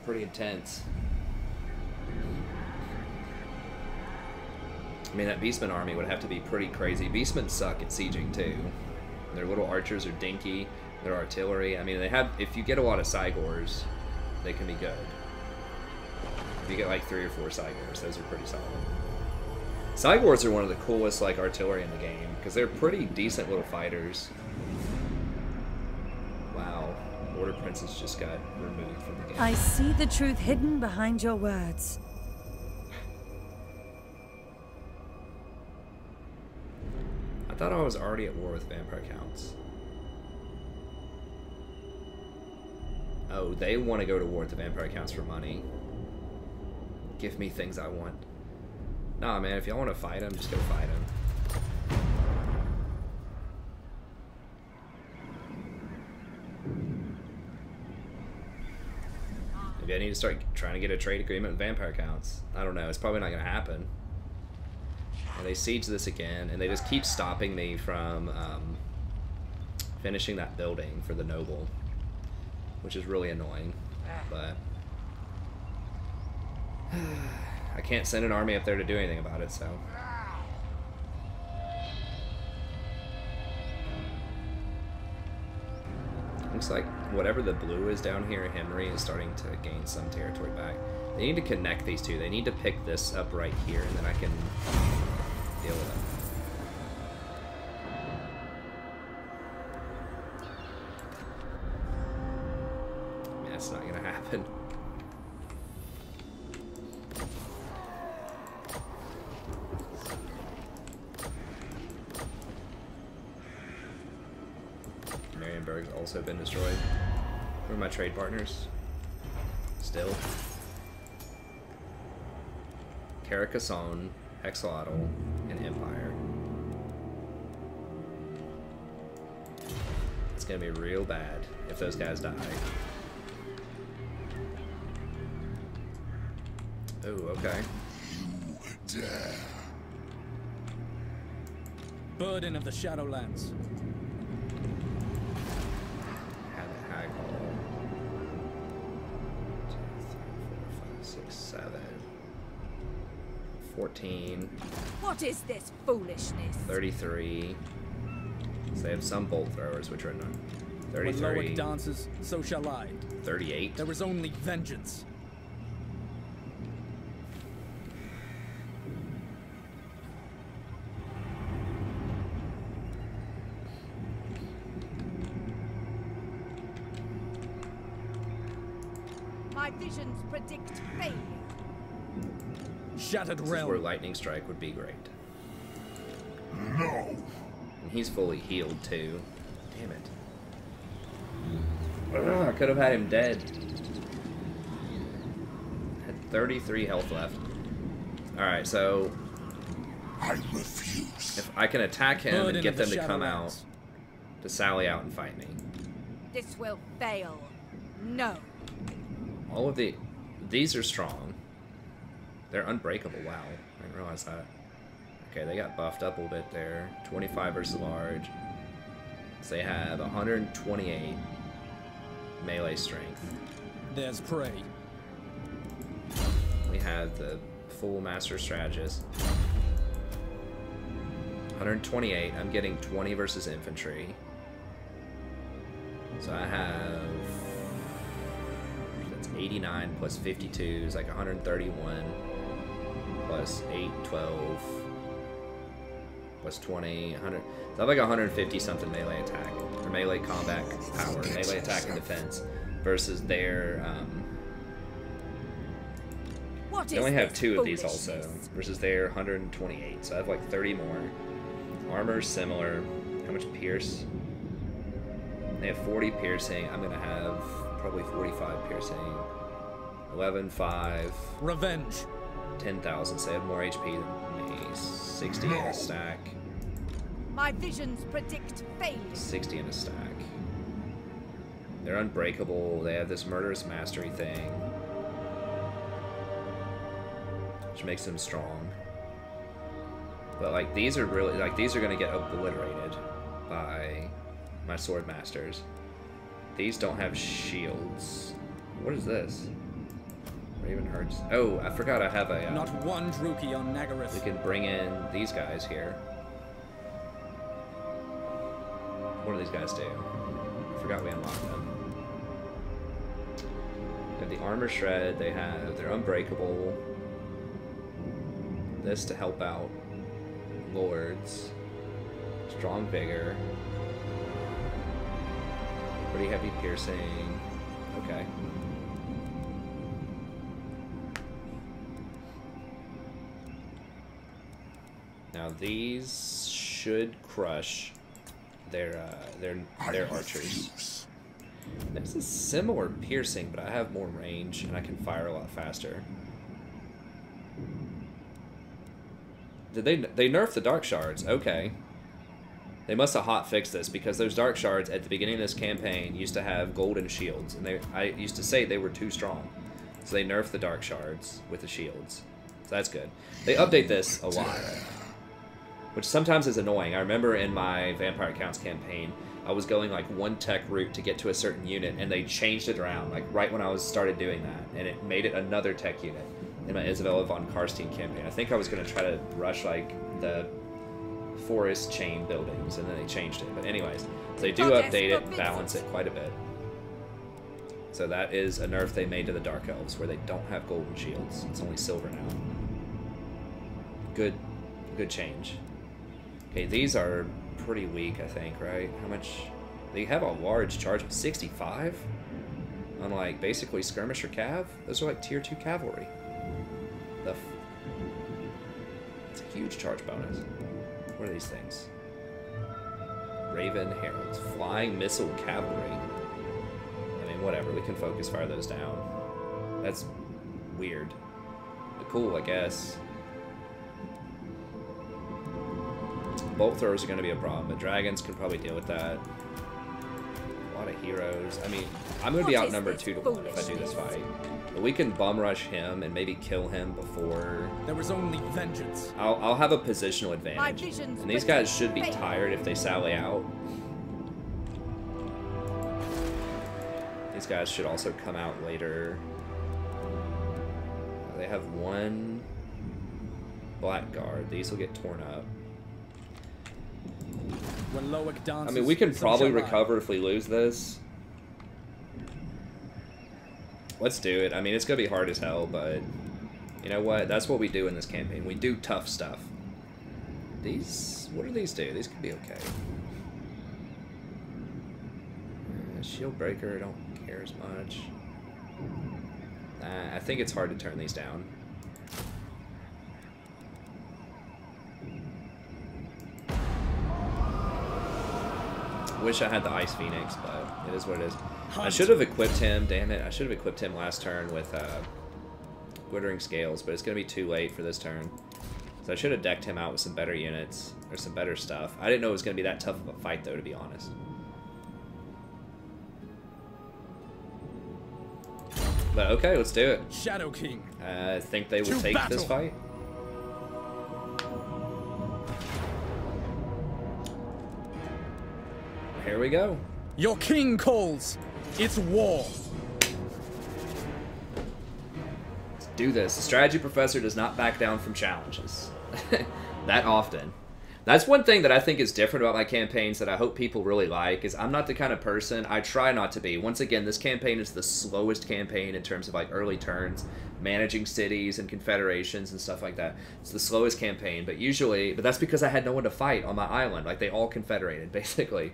pretty intense. I mean, that Beastman army would have to be pretty crazy. Beastmen suck at sieging too. Their little archers are dinky. Their artillery, I mean, they have, if you get a lot of Cygors, they can be good. If you get like 3 or 4 Cygors, those are pretty solid. Cygors are one of the coolest like artillery in the game because they're pretty decent little fighters. Wow, Order Princess just got removed from the game. I see the truth hidden behind your words. thought I was already at war with vampire counts. Oh, they want to go to war with the vampire counts for money. Give me things I want. Nah, man, if y'all want to fight them, just go fight them. Maybe I need to start trying to get a trade agreement with vampire counts. I don't know. It's probably not going to happen. And they siege this again, and they just keep stopping me from finishing that building for the noble, which is really annoying. But I can't send an army up there to do anything about it, so. Looks like whatever the blue is down here, Henry is starting to gain some territory back. They need to connect these two. They need to pick this up right here, and then I can deal with it. I mean, that's not gonna happen. Marienburg's also been destroyed. Who are my trade partners? Still. Carcassonne, Hexalotl, and Empire. It's gonna be real bad if those guys die. Oh, okay. You dare. Burden of the Shadowlands. Have it haggle. 2, 3, 4, 5, 6, 7. 14. What is this foolishness? 33. So they have some bolt throwers, which are not. When 33. Loic dances, so shall I. 38. There is only vengeance. My visions predict failure. Shattered This is where realm. lightning strike would be great. No. And he's fully healed too. Damn it. Ugh, I could have had him dead. Had 33 health left. Alright, so I refuse. if I can attack him Burden and get of the them to come out, Shadowlands. to sally out and fight me. This will fail. No. All of these are strong. They're unbreakable. Wow, I didn't realize that. Okay, they got buffed up a little bit there. 25 versus large. So they have 128 melee strength. There's prey. We have the full master strategist. 128. I'm getting 20 versus infantry. So I have. That's 89 plus 52 is like 131. Plus 8, 12. Plus 20, 100. So I have like 150 something melee attack. Or melee combat power. Melee attack and defense. Versus their. What They is only have this 2 of these also, foolishness? versus their 128. So I have like 30 more. Armor's similar. How much pierce? They have 40 piercing. I'm gonna have probably 45 piercing. 11, 5, Revenge. 10,000. So they have more HP than me. 60 in a stack. My visions predict failure. 60 in a stack. They're unbreakable. They have this murderous mastery thing, which makes them strong. But like these are really these are gonna get obliterated by my sword masters. These don't have shields. What is this? What even hurts? Oh, I forgot I have a. Not one Druki on We Nagaryth. can bring in these guys here. What do these guys do? I forgot we unlocked them. They have the armor shred. They're unbreakable. This to help out lords. Strong vigor. Pretty heavy piercing. Okay. Now these should crush their archers. This is similar piercing, but I have more range and I can fire a lot faster. Did they nerf the dark shards? Okay. They must have hot fixed this because those dark shards at the beginning of this campaign used to have golden shields, and I used to say they were too strong. So they nerfed the dark shards with the shields. So that's good. They update this a lot, which sometimes is annoying. I remember in my Vampire Counts campaign, I was going like one tech route to get to a certain unit, and they changed it around like right when I started doing that, and it made it another tech unit in my Isabella von Karstein campaign. I think I was going to try to rush like the forest chain buildings, and then they changed it. But anyways, so they do update it, balance it quite a bit. So that is a nerf they made to the Dark Elves, where they don't have golden shields. It's only silver now. Good change. Okay, these are pretty weak, I think, right? How much? They have a large charge of 65? On like basically skirmisher cav? Those are like tier 2 cavalry. It's a huge charge bonus. What are these things? Raven Heralds. Flying Missile Cavalry. I mean, whatever. We can focus fire those down. That's weird. But cool, I guess. Bolt throwers are going to be a problem, but dragons can probably deal with that. A lot of heroes. I mean, I'm going to be outnumbered 2 to 1 if I do this fight. But we can bum rush him and maybe kill him before... There was only vengeance. I'll have a positional advantage. And these guys should be tired if they sally out. These guys should also come out later. They have one blackguard. These will get torn up. When Loic dances, I mean, we can probably recover if we lose this. Let's do it. I mean, it's going to be hard as hell, but you know what? That's what we do in this campaign. We do tough stuff. These, what do these do? These could be okay. Shield breaker, I don't care as much. I think it's hard to turn these down. Wish I had the Ice Phoenix, but it is what it is. I should have equipped him, damn it. I should have equipped him last turn with Glittering Scales, but it's going to be too late for this turn. So I should have decked him out with some better units, or some better stuff. I didn't know it was going to be that tough of a fight, though, to be honest. But okay, let's do it. Shadow King. I think they will take this fight. Here we go. Your king calls. It's war. Let's do this. The strategy professor does not back down from challenges. That often. That's one thing that I think is different about my campaigns that I hope people really like, is I'm not the kind of person, I try not to be. Once again, this campaign is the slowest campaign in terms of like early turns, managing cities and confederations and stuff like that. It's the slowest campaign, but that's because I had no one to fight on my island. Like, they all confederated, basically.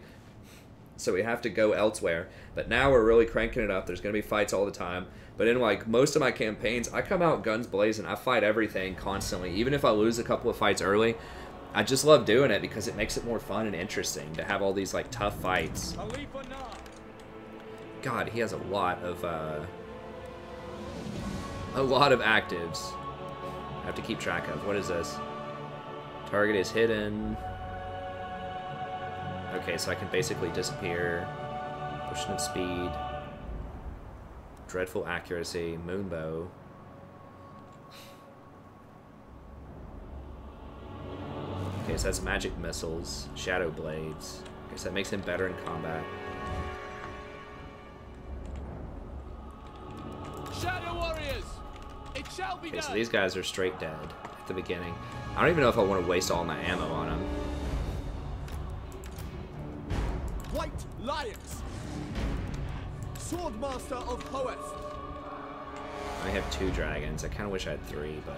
So we have to go elsewhere. But now we're really cranking it up. There's going to be fights all the time. But in like most of my campaigns, I come out guns blazing. I fight everything constantly. Even if I lose a couple of fights early, I just love doing it because it makes it more fun and interesting to have all these like tough fights. God, he has a lot of actives. I have to keep track of. What is this? Target is hidden. Okay, so I can basically disappear. Potion of speed. Dreadful accuracy. Moonbow. Okay, so that's magic missiles. Shadow blades. Okay, so that makes him better in combat. Shadow warriors, it shall be Okay, done. so these guys are straight dead at the beginning. I don't even know if I want to waste all my ammo on them. White lions, swordmaster of Hoeth. I have 2 dragons. I kind of wish I had 3, but...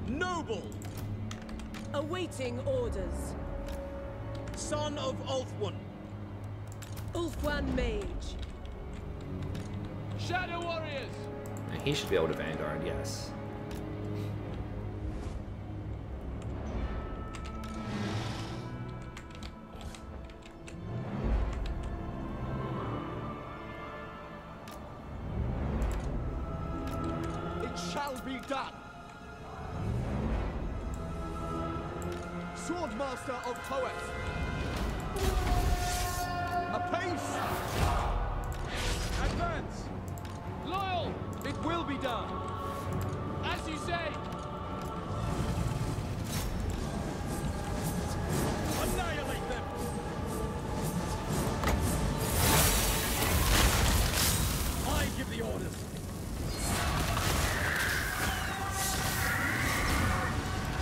Noble, Awaiting orders. son of Ulthwyn. Ulfwan Mage. Shadow Warriors! And he should be able to Vanguard, yes. It shall be done! Swordmaster of Poets! Apace! Advance! Loyal! It will be done! As you say! Annihilate them! I give the orders.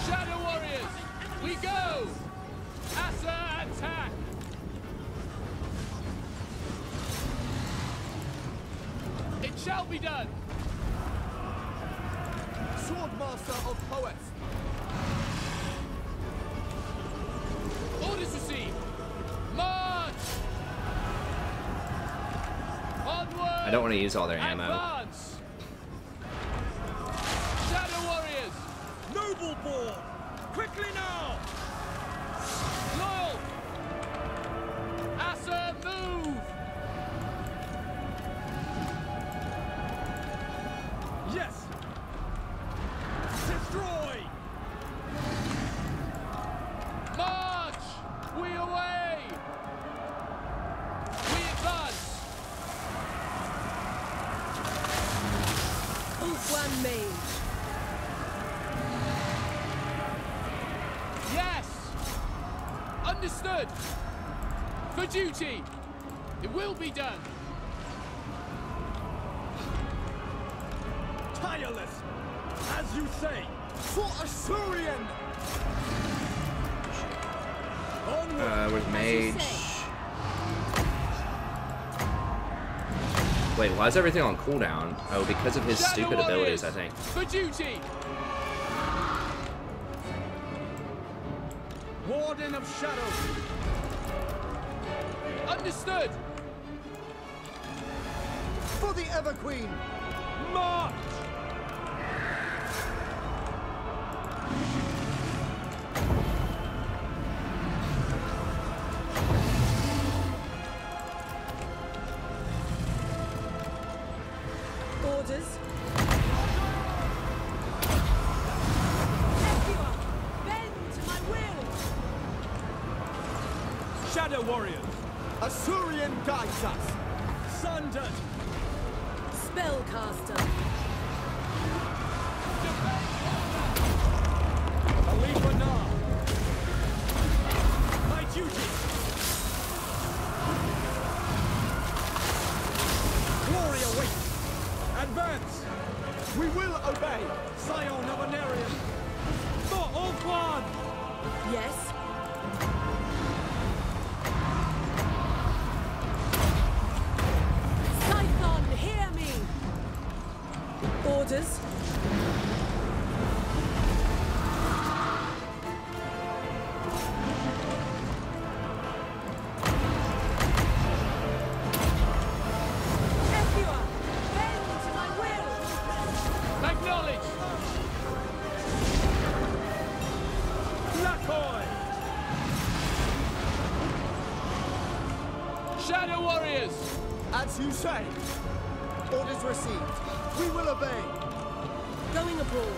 Shadow Warriors! We go! Asa attack! It shall be done! Swordmaster of Poets! Orders received! March! Onward! I don't want to use all their ammo. Advance! Shadow Warriors! Noble board! Quickly now! Loyal! Asa, move! Yes! Destroy! March! We away! We advance! One mage. Yes! Understood! For duty! It will be done! Tireless! As you say! For Assyrian! Onward! With Mage. Wait, why is everything on cooldown? Oh, because of his Shadow stupid Warriors, abilities, I think. For duty! Warden of Shadow! Understood! For the Everqueen! March! Orders. Everyone, bend to my will. Shadow Warriors! Assyrian guides us! Sundered! Spellcaster. Alith my duty! Glory awaits! Advance! We will obey! Scion of Anarian! For Ulquan! Yes. Scython, hear me! Orders. Everyone, bend to my will! Acknowledge! Lakoy! Shadow Warriors! As you say. Orders received. We will obey. Going abroad.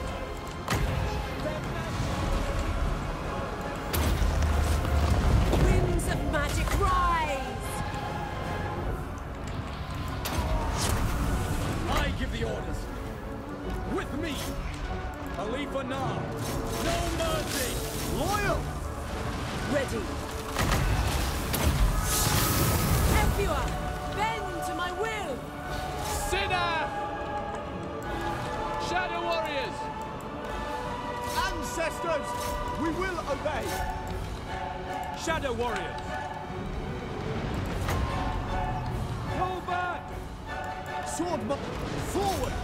Winds of magic rise! I give the orders! With me! Alith no mercy! Loyal! Ready. Everyone, bend to my will! Sinner! Shadow Warriors! Ancestors! We will obey! Shadow Warriors! Pull back! Swordman, forward!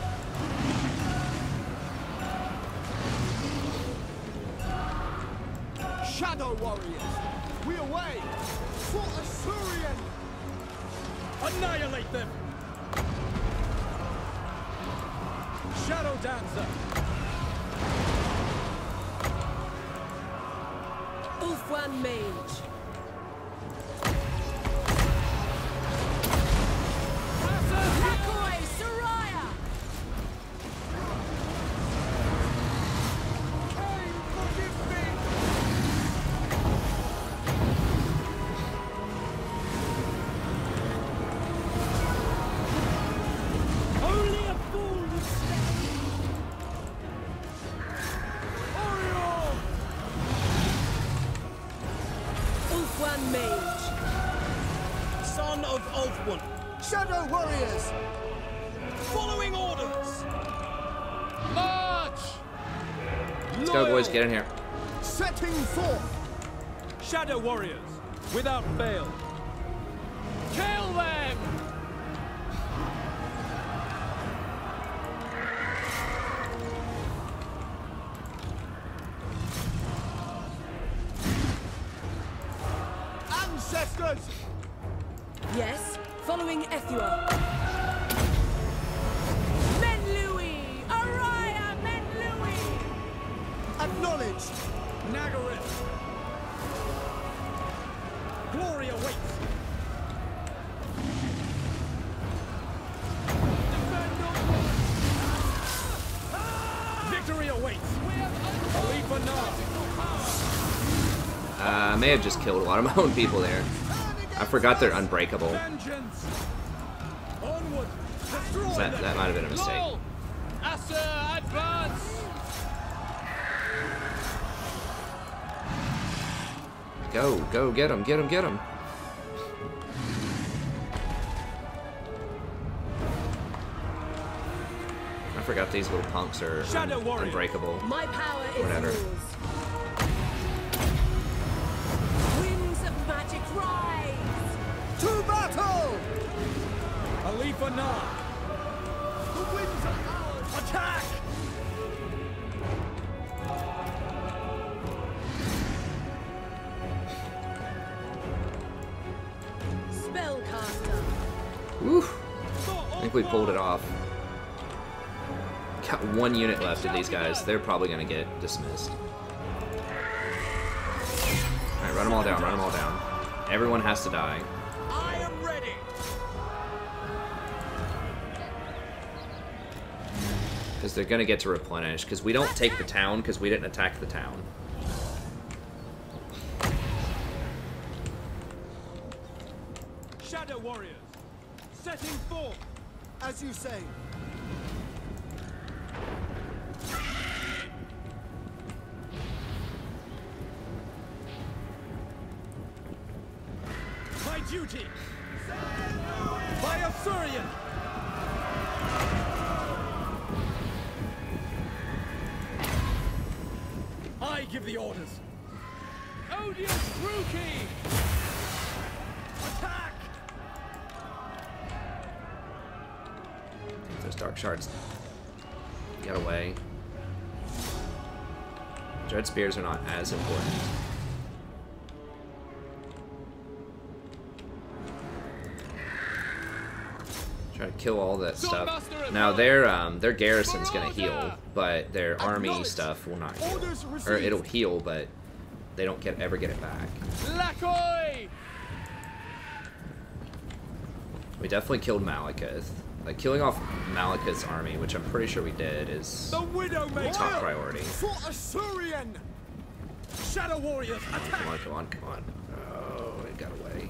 Shadow Warriors! We away! For Assyrian! Annihilate them! Shadow Dancer. Ulfwan Mage. Lakoi Soraya. Only a fool would stay. Oriole. Ulfwan Mage. Son of Ulfwan. Shadow Warriors. Following orders. March. Let's go, boys. Get in here. Setting forth. Shadow Warriors, without fail. Kill them! Ancestors. Yes, following Ethua. Menlui! Araya Menlui! Acknowledged. Nagarin. Glory awaits. Defend victory awaits. Alith I may have just killed a lot of my own people there. I forgot they're unbreakable. Vengeance. Onward. Destroy So that might have been a mistake. Roll. Asa, advance. Go, get him, get him, get him. I forgot these little punks are unbreakable. My power is Whatever. yours. Winds of magic rise! To battle. Alith. The winds are ours. Attack. Spellcaster. Woo! I think we pulled it off. Got one unit left of these guys. They're probably going to get dismissed. Alright, run them all down, run them all down. Everyone has to die. I am ready. Because they're going to get to replenish. Because we don't take the town because we didn't attack the town. Shadow Warriors, setting forth. As you say. My duty. By Assyrian. I give the orders. Odious Rookie. Attack. Those dark shards get away. Dread spears are not as important. Try to kill all that stuff. Now their garrison's gonna heal, but their army stuff will not heal. Or it'll heal, but they don't ever get it back. Lakoi. We definitely killed Malekith. Like killing off Malekith's army, which I'm pretty sure we did, is The Widowmaker. top priority. For Assyrian. Shadow Warriors, attack. Come on, come on, come on. Oh, it got away.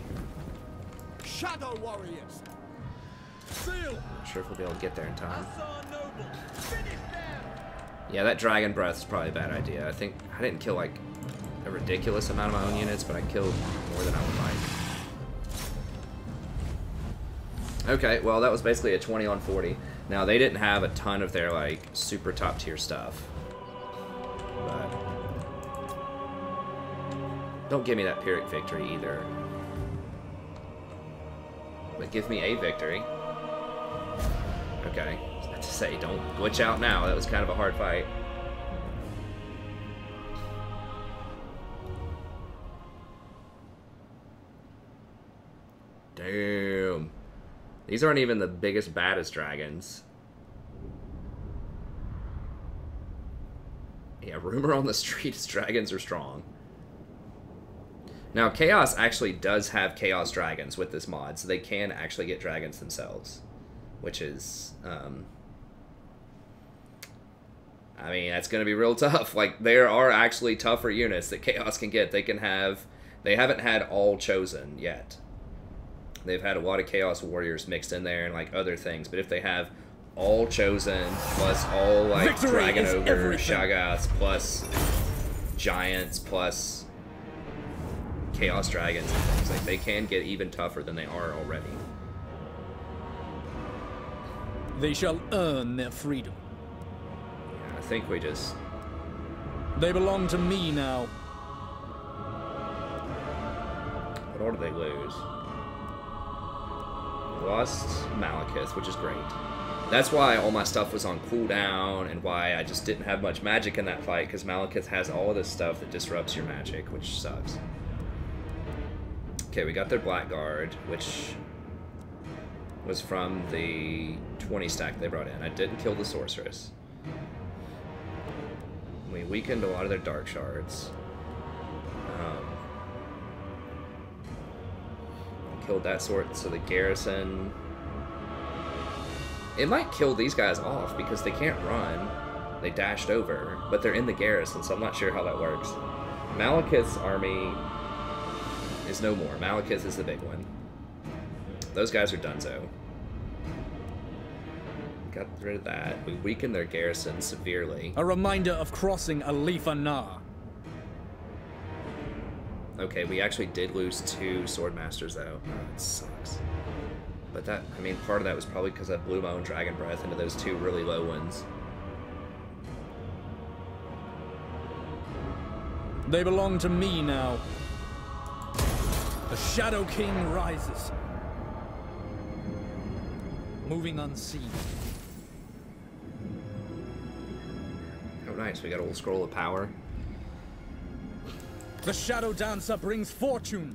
Shadow Warriors. Seal. Not sure if we'll be able to get there in time. Asa Noble. Finish them. Yeah, that Dragon Breath is probably a bad idea. I think I didn't kill like a ridiculous amount of my own units, but I killed more than I would like. Okay, well that was basically a 20 on 40. Now they didn't have a ton of their like super top tier stuff, but don't give me that Pyrrhic victory either. But give me a victory. Okay, I was about to say don't glitch out now. That was kind of a hard fight. Damn. These aren't even the biggest, baddest dragons. Yeah, rumor on the street is dragons are strong. Now, Chaos actually does have Chaos Dragons with this mod, so they can actually get dragons themselves. Which is, I mean, that's going to be real tough. Like, there are actually tougher units that Chaos can get. They can have, they haven't had all chosen yet. They've had a lot of Chaos Warriors mixed in there and, like, other things. But if they have all chosen, plus all, like, Victory Dragon is Ogre, everything. Shaggoths, plus Giants, plus Chaos Dragons and things, like, they can get even tougher than they are already. They shall earn their freedom. Yeah, I think we just... They belong to me now. What order did they lose? Lost Malekith, which is great. That's why all my stuff was on cooldown and why I just didn't have much magic in that fight, because Malekith has all of this stuff that disrupts your magic, which sucks. Okay, we got their Blackguard, which was from the 20 stack they brought in. I didn't kill the Sorceress. We weakened a lot of their Dark Shards. Killed that sort, so the garrison... It might kill these guys off because they can't run. They dashed over, but they're in the garrison, so I'm not sure how that works. Malekith's army is no more. Malekith is the big one. Those guys are donezo. Got rid of that. We weakened their garrison severely. A reminder of crossing Alith. Okay, we actually did lose 2 Swordmasters, though. Oh, it sucks. But that, I mean, part of that was probably because I blew my own Dragon Breath into those 2 really low ones. They belong to me now. The Shadow King rises. Moving unseen. Oh, nice. We got a little Scroll of Power. The Shadow Dancer brings fortune.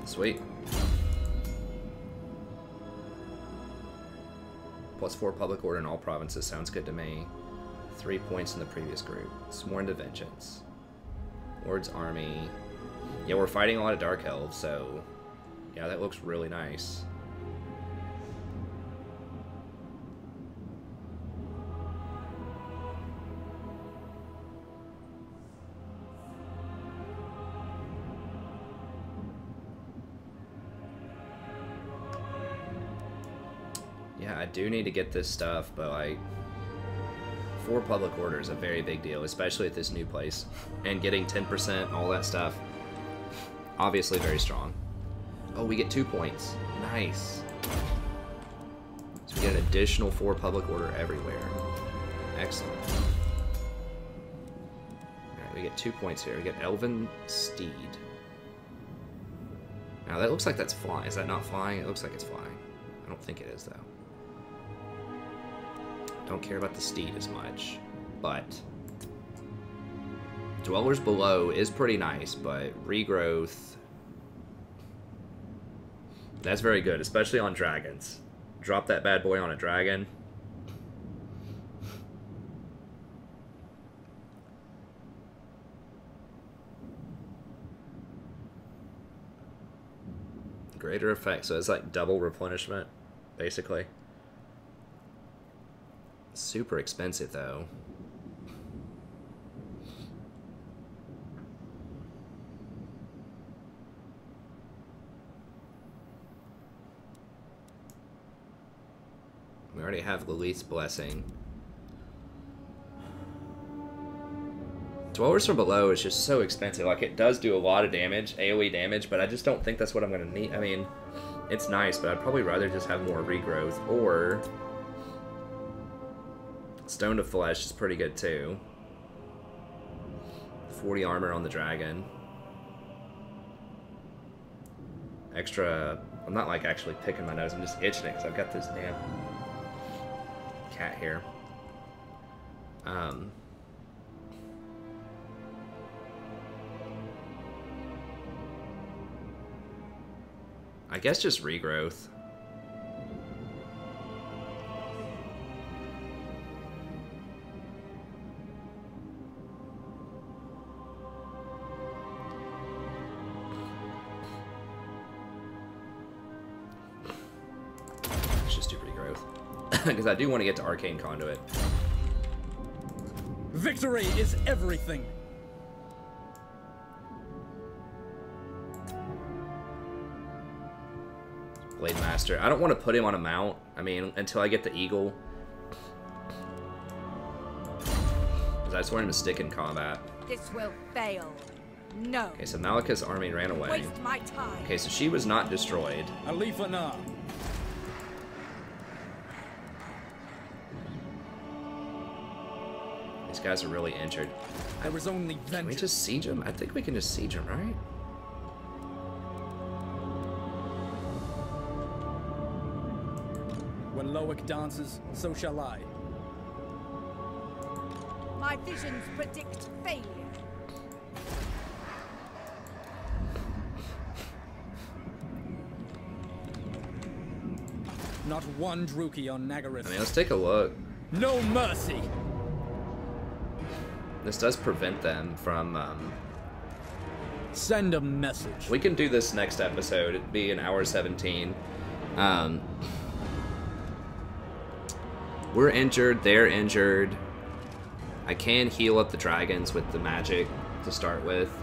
Sweet. +4 public order in all provinces. Sounds good to me. 3 points in the previous group. Sworn to Vengeance. Lord's Army. Yeah, we're fighting a lot of Dark Elves, so... Yeah, that looks really nice. Yeah, I do need to get this stuff, but like 4 public order is a very big deal, especially at this new place. And getting 10%, all that stuff, obviously very strong. Oh, we get 2 points. Nice. So we get an additional 4 public order everywhere. Excellent. Alright, we get 2 points here. We get Elven Steed. Now that looks like that's flying. Is that not flying? It looks like it's flying. I don't think it is, though. Don't care about the steed as much, but Dwellers Below is pretty nice, but Regrowth, that's very good, especially on dragons. Drop that bad boy on a dragon. Greater effect, so it's like double replenishment, basically. Super expensive, though. We already have Lilith's Blessing. Dwellers from Below is just so expensive. Like, it does do a lot of damage, AoE damage, but I just don't think that's what I'm going to need. I mean, it's nice, but I'd probably rather just have more regrowth, or... Stone to Flesh is pretty good too. 40 armor on the dragon. Extra... I'm not like actually picking my nose, I'm just itching it because I've got this damn cat here. I guess just regrowth. Let's just do regrowth. Because I do want to get to Arcane Conduit. Victory is everything. Blade Master. I don't want to put him on a mount. I mean, until I get the Eagle. Because I just want him to stick in combat. This will fail. No. Okay, so Malika's army ran away. Waste my time. Okay, so she was not destroyed. Alith. These guys are really injured. There was only Can we vengeance. just siege them? I think we can just siege them, right? When Loic dances, so shall I. My visions predict failure. Not one Druki on Nagaryth. I mean, let's take a look. No mercy. This does prevent them from, Send a message. we can do this next episode. It'd be an hour 17. We're injured. They're injured. I can heal up the dragons with the magic to start with.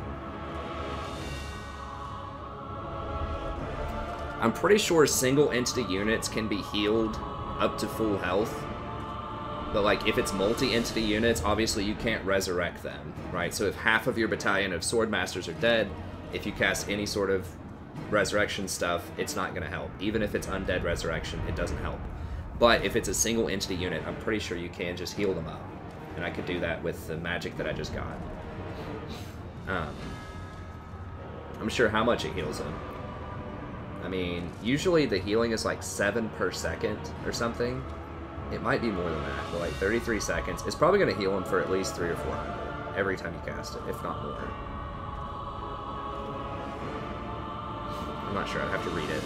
I'm pretty sure single entity units can be healed up to full health. But like if it's multi-entity units, obviously you can't resurrect them, right? So if half of your battalion of swordmasters are dead, if you cast any sort of resurrection stuff, it's not going to help. Even if it's undead resurrection, it doesn't help. But if it's a single entity unit, I'm pretty sure you can just heal them up. And I could do that with the magic that I just got. I'm sure how much it heals them. I mean, usually the healing is like 7 per second or something. It might be more than that, but like 33 seconds. It's probably going to heal him for at least 300 or 400 every time you cast it, if not more. I'm not sure. I'd have to read it.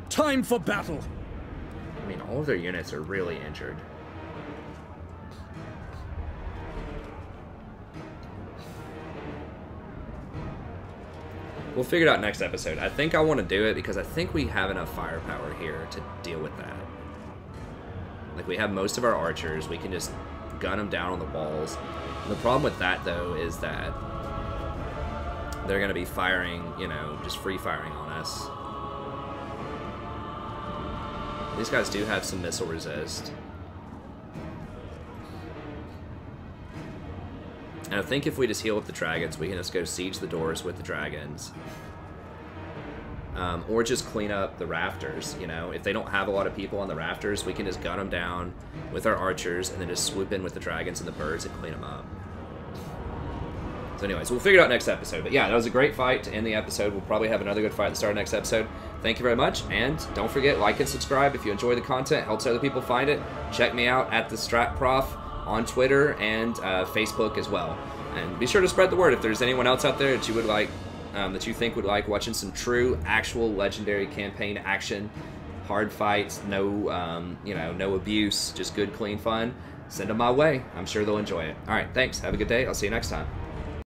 Time for battle. I mean, all of their units are really injured. We'll figure it out next episode. I think I want to do it because I think we have enough firepower here to deal with that. Like, we have most of our archers. We can just gun them down on the walls. And the problem with that, though, is that they're going to be firing, you know, just free firing on us. These guys do have some missile resist. And I think if we just heal up the dragons, we can just go siege the doors with the dragons. Or just clean up the rafters, you know. If they don't have a lot of people on the rafters, we can just gun them down with our archers and then just swoop in with the dragons and the birds and clean them up. So anyways, we'll figure it out next episode. But yeah, that was a great fight to end the episode. We'll probably have another good fight at the start of next episode. Thank you very much, and don't forget, like and subscribe if you enjoy the content. Helps other people find it. Check me out at the Strat Prof on Twitter and Facebook as well. And be sure to spread the word if there's anyone else out there that you would like, that you think would like watching some true, actual legendary campaign action, hard fights, no, you know, no abuse, just good, clean fun. Send them my way. I'm sure they'll enjoy it. All right, thanks. Have a good day. I'll see you next time.